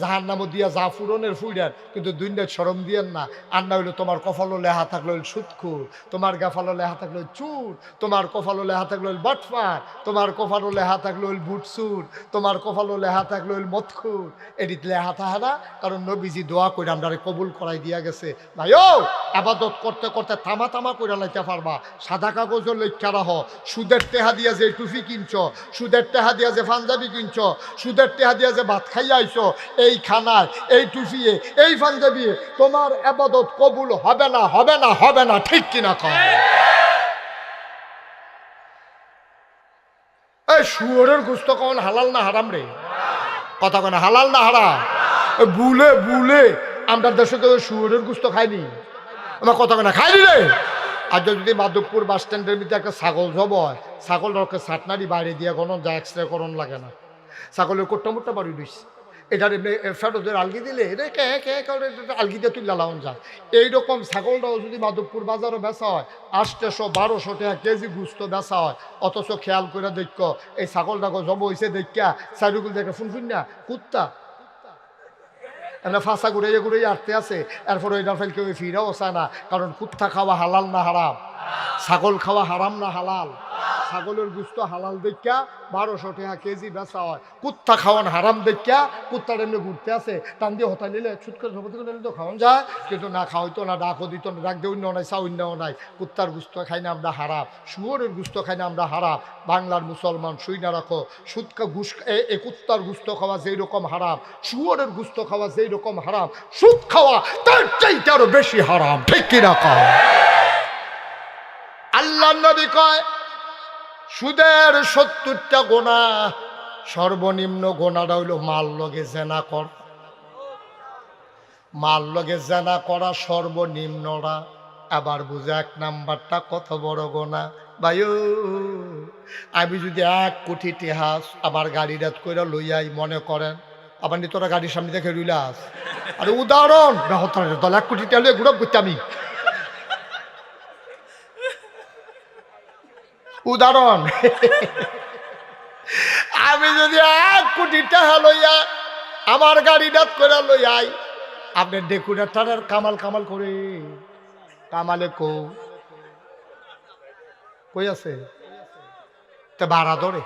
জাহান নামও দিয়া যা ফুরনের ফুইডার, কিন্তু দুনিয়া শরম দিয়ান না। আর না হইলো তোমার কপালও লেহা থাকলো সুদখোর, তোমার গাফালো লেহা থাকলো চুর, তোমার কপালও লেহা থাকলো বাটফার, তোমার কপালও লেহা থাকলো বুটসুর, তোমার কপালও লেহা থাকলো মদখুর। এদিক লেহা থাহা না, কারণ নবীজি দোয়া করে আমরা কবুল করাই দিয়া গেছে। ভাই ও আবাদত করতে করতে থামা থামা করে লাইতে পারবা। সাদা কাগজও লেখা রাহ, সুদের টেহা দিয়া যে টুপি কিনছ, সুদের টেহা দিয়া যে পাঞ্জাবি কিনছ, সুদের টেহা দিয়া যে ভাত খাইয়া আইছো, এই খানায়, এই টুপিয়ে, এই পাঞ্জাবিয়ে তোমার আবাদত কবুল হবে না, হবে না, হবে না, ঠিক কিনা কও? এই শুয়োরের গোশত কোন হালাল না হারাম রে? কথা কেন হালাল না হারাম? বুলে বুলে আমরা দেশে তো শুয়োরের গোশত খাইনি, আমার কথা কেন খাইনি রে? আর যদি মাধবপুর বাস স্ট্যান্ডের ভিতরে একটা ছাগল জব হয়, ছাগলটাকে সাটনারি বাইরে দিয়ে কোনো যা এক্সরে করণ লাগে না, ছাগলের কোট্টা মোট্টা বাড়ি দিচ্ছে, এটার ফেরতের আলগি দিলে এটা কে কে আলগি দিয়ে তুই লালাউন যায়। এইরকম ছাগলটাও যদি মাধবপুর বাজারও বেচা হয় 800 1200 টাকা কেজি গুস্ত বেচা হয়, অথচ খেয়াল করে দেখ এই ছাগলটাকে জব হয়েছে দেখা চারিগুল দেখে ফুনফুন না কুত্তা এনে ফাঁসা ঘুরে ঘুরে আটতে আছে, এরপরে ওইটা ফেল কেউ ফিরাও চায় না, কারণ কুত্তা খাওয়া হালাল না হারাম? ছাগল খাওয়া হারাম না হালাল? ছাগলের গুস্ত হালাল দেখা 1200 টাকা কেজি বেচা হয়, কুত্তা খাওয়ান হারাম দেখা কুত্তার এমনি ঘুরতে আছে, টান দিয়ে হতাই নিলে ছুট করে ঝপতি করে নিলে তো খাওয়ান যায়, কিন্তু না খাওয়াইতো না, ডাকও দিত না, ডাক দিয়ে অন্য নাই, চা অন্যও নাই। কুত্তার গুস্ত খাই না আমরা হারাম, শুয়োরের গুস্ত খাই না আমরা হারাম। বাংলার মুসলমান শুই না রাখো, সুদকা ঘুষ এ কুত্তার গুস্ত খাওয়া যেই রকম হারাম, শুয়োরের গুস্ত খাওয়া যেই রকম হারাম, সুদ খাওয়া তার চাইতে আরো বেশি হারাম, ঠিক কিনা কও? আল্লাহর নবী কয় সুদের 70টা গুনাহ, সর্বনিম্ন গুনাহটা হইল মাল লগে জেনা কর, মাল লগে জেনা করা সর্বনিম্নরা। আবার বুঝে 1 নাম্বারটা কত বড় গুনাহ। ভাইও আমি যদি 1 কোটি টাকা আমার গাড়ি রাত করে লইয়াই, মনে করেন আবার নি তোরা গাড়ির সামনে দেখে রইলাস, আরে উদাহরণ দল 1 কোটি টাকা লইয়া ঘুরব করতে, আমি উদাহরণ আমি যদি 1 কোটি টাকা লইয়া আমার গাড়ি রাত করে লইয়াই, আপনি ডেকুরেটারের কামাল কামাল করে কামালে কই আছে তে ভাড়া ধরে,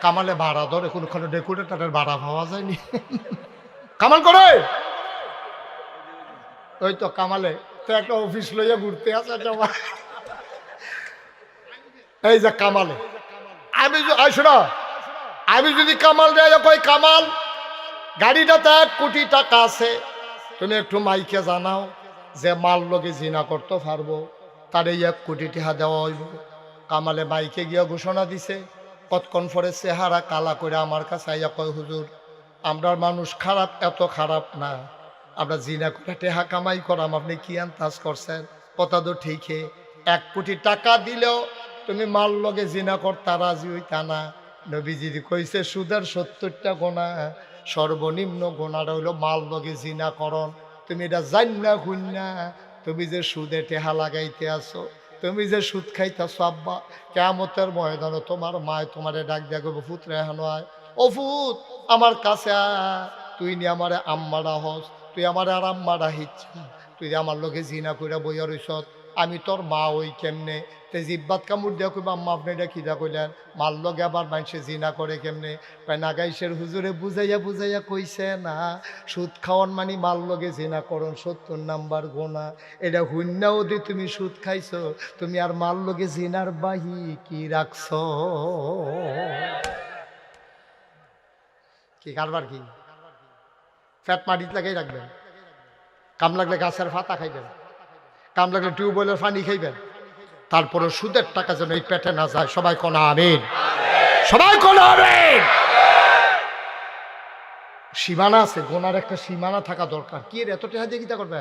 কামালে ভাড়া ধরে, কোনখানে ডেকুরেটারের ভাড়া পাওয়া যায়নি, কামাল করে ওই তো কামালে তো একটা অফিস লইয়া ঘুরতে আছে, এই যে কামালে আমি শোনো, আমি যদি কামাল দেয় কই কামাল গাড়িটাতে 1 কোটি টাকা আছে, তুমি একটু মাইকে জানাও যে মাল লগে জিনা করতে পারবো, তার এই 1 কোটি টাকা দেওয়া হইব। কামালে মাইকে গিয়া ঘোষণা দিছে, কতক্ষণ পরে চেহারা কালা করে আমার কাছে আইয়া কয়, হুজুর আমরার মানুষ খারাপ, এত খারাপ না, আমরা জিনা করে টেহা কামাই করাম, আপনি কি আন্তাজ করছেন? কথা তো ঠিকই, 1 কোটি টাকা দিলেও তুমি মাল লগে জিনা করতা রাজি হইতা না। নবীজি কইছে সুদের 70টা গোনা, সর্বনিম্ন গোনাটা হইল মাল লগে জিনা করন। তুমি এটা জান্না খুন্না, তুমি যে সুদে টেহা লাগাইতে আসো, তুমি যে সুদ খাইতেছো, আব্বা কিয়ামতের ময়দানে তোমার মায় তোমারে ডাক দিয়া কইব, ফুত রেহানো আয়, ও ফুত আমার কাছে আয়, তুই নি আমারে আম্মারা হস, তুই আমার আর আম্মারা হিচ্ছা, তুই আমার লোকে জিনা কইরা বইয়া রইছ, আমি তোর মা ওই কেমনে? তে জিব্বাত কামড় দিয়া কইবা, আম্মা আপনি এটা খিদা কইলেন, মার লগে আবার মানুষে জিনা করে কেমনে? নাগাইশের হুজুরে বুঝাইয়া বুঝাইয়া কইছে না, সুদ খাওয়ান মানে মার লগে জিনা করন 70 নাম্বার গোনা। এটা হুন্নাও দি তুমি সুদ খাইছো, তুমি আর মার লগে জিনার বাহি কি রাখছ? কি কারবার কি? ফ্যাট মাটিত লাগাই রাখবেন, কাম লাগলে গাছের পাতা খাইবেন, কাম লাগলে টিউবওয়েলের পানি খাইবেন, তারপরে সুদের টাকা যেন এই পেটে না যায়। সবাই কোন আমিন, সবাই কোন আমিন। সীমানা আছে, গোনার একটা সীমানা থাকা দরকার। কি এত টেহা দিয়ে কিতা করবে?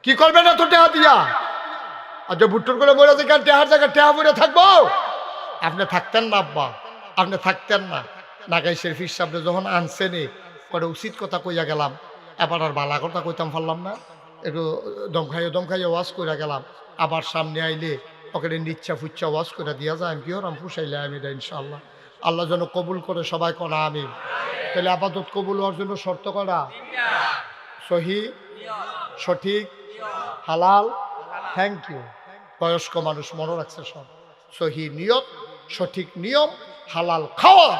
কি করবেন এত টেহা দিয়া? আর যে বুট্টুর করে বলে যে টেহার জায়গায় টেহা বইরে থাকবো, আপনি থাকতেন না আব্বা, আপনি থাকতেন না। নাগাই শরীফ সাহেব যখন আনছেনি পরে উচিত কথা কইয়া গেলাম, এবার আর বালা কথা কইতাম পারলাম না, একটু দমখাইয়ে ওয়াশ করে গেলাম। আবার সামনে আইলে ওকে নিচ্ছা ফুচ্ছা ওয়াশ করে দিয়া যায়, আমি কি হরাম ফুসাইলে আমি এটা ইনশাআল্লাহ আল্লাহ যেন কবুল করে। সবাই করা আমি তাহলে আপাতত কবুল হওয়ার জন্য শর্ত করা, সহি, সঠিক, হালাল। Thank you. বয়স্ক মানুষ মনে রাখছে সব, সহি নিয়ত, সঠিক নিয়ম, হালাল খাওয়া,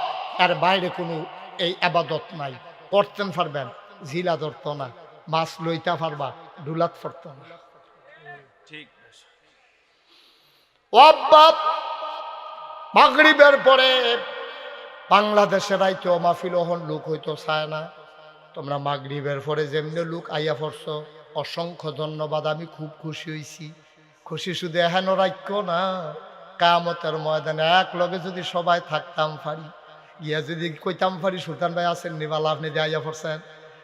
এর বাইরে কোনো এই আবাদত নাই। করতেন পারবেন, জিলা ধরত না, মাছ লইতা পারবা, ডুলাত পড়ত না। মাগরিবের পরে বাংলাদেশের আইতো মাহফিল ওহন লোক হইতো চায় না। তোমরা মাগরিবের পরে যেমনি লোক আইয়া পড়ছ, অসংখ্য ধন্যবাদ। আমি খুব খুশি হইছি। খুশি শুধু এহেন রাখ্য না, কিয়ামতের ময়দানে এক লগে যদি সবাই থাকতাম পারি, গিয়া যদি কইতাম পারি সুলতান ভাই আছেন নিবালা, আপনি যে আইয়া পড়ছেন,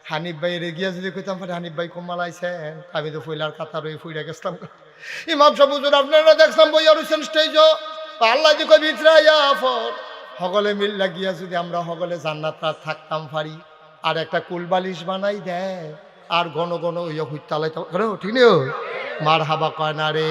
হানিফ ভাই রে গিয়া যদি কইতাম পারি হানিফ ভাই কমাল আইছেন, আমি তো ফইলার কাতার হয়ে ফুইরা গেছিলাম। ইমাম সাহেব হুজুর আপনারা দেখলাম বইয়া রইছেন স্টেজ, আল্লাহ দি কই বিছরাইয়া ফর সকলে মিল্লা গিয়া যদি আমরা সকলে জান্নাত থাকতাম পারি, আর একটা কুলবালিশ বানাই দেয়, আর ঘন ঘন ইয়া হুইতালাইতাম, ঠিক নেই মার হাবা কয় না রে।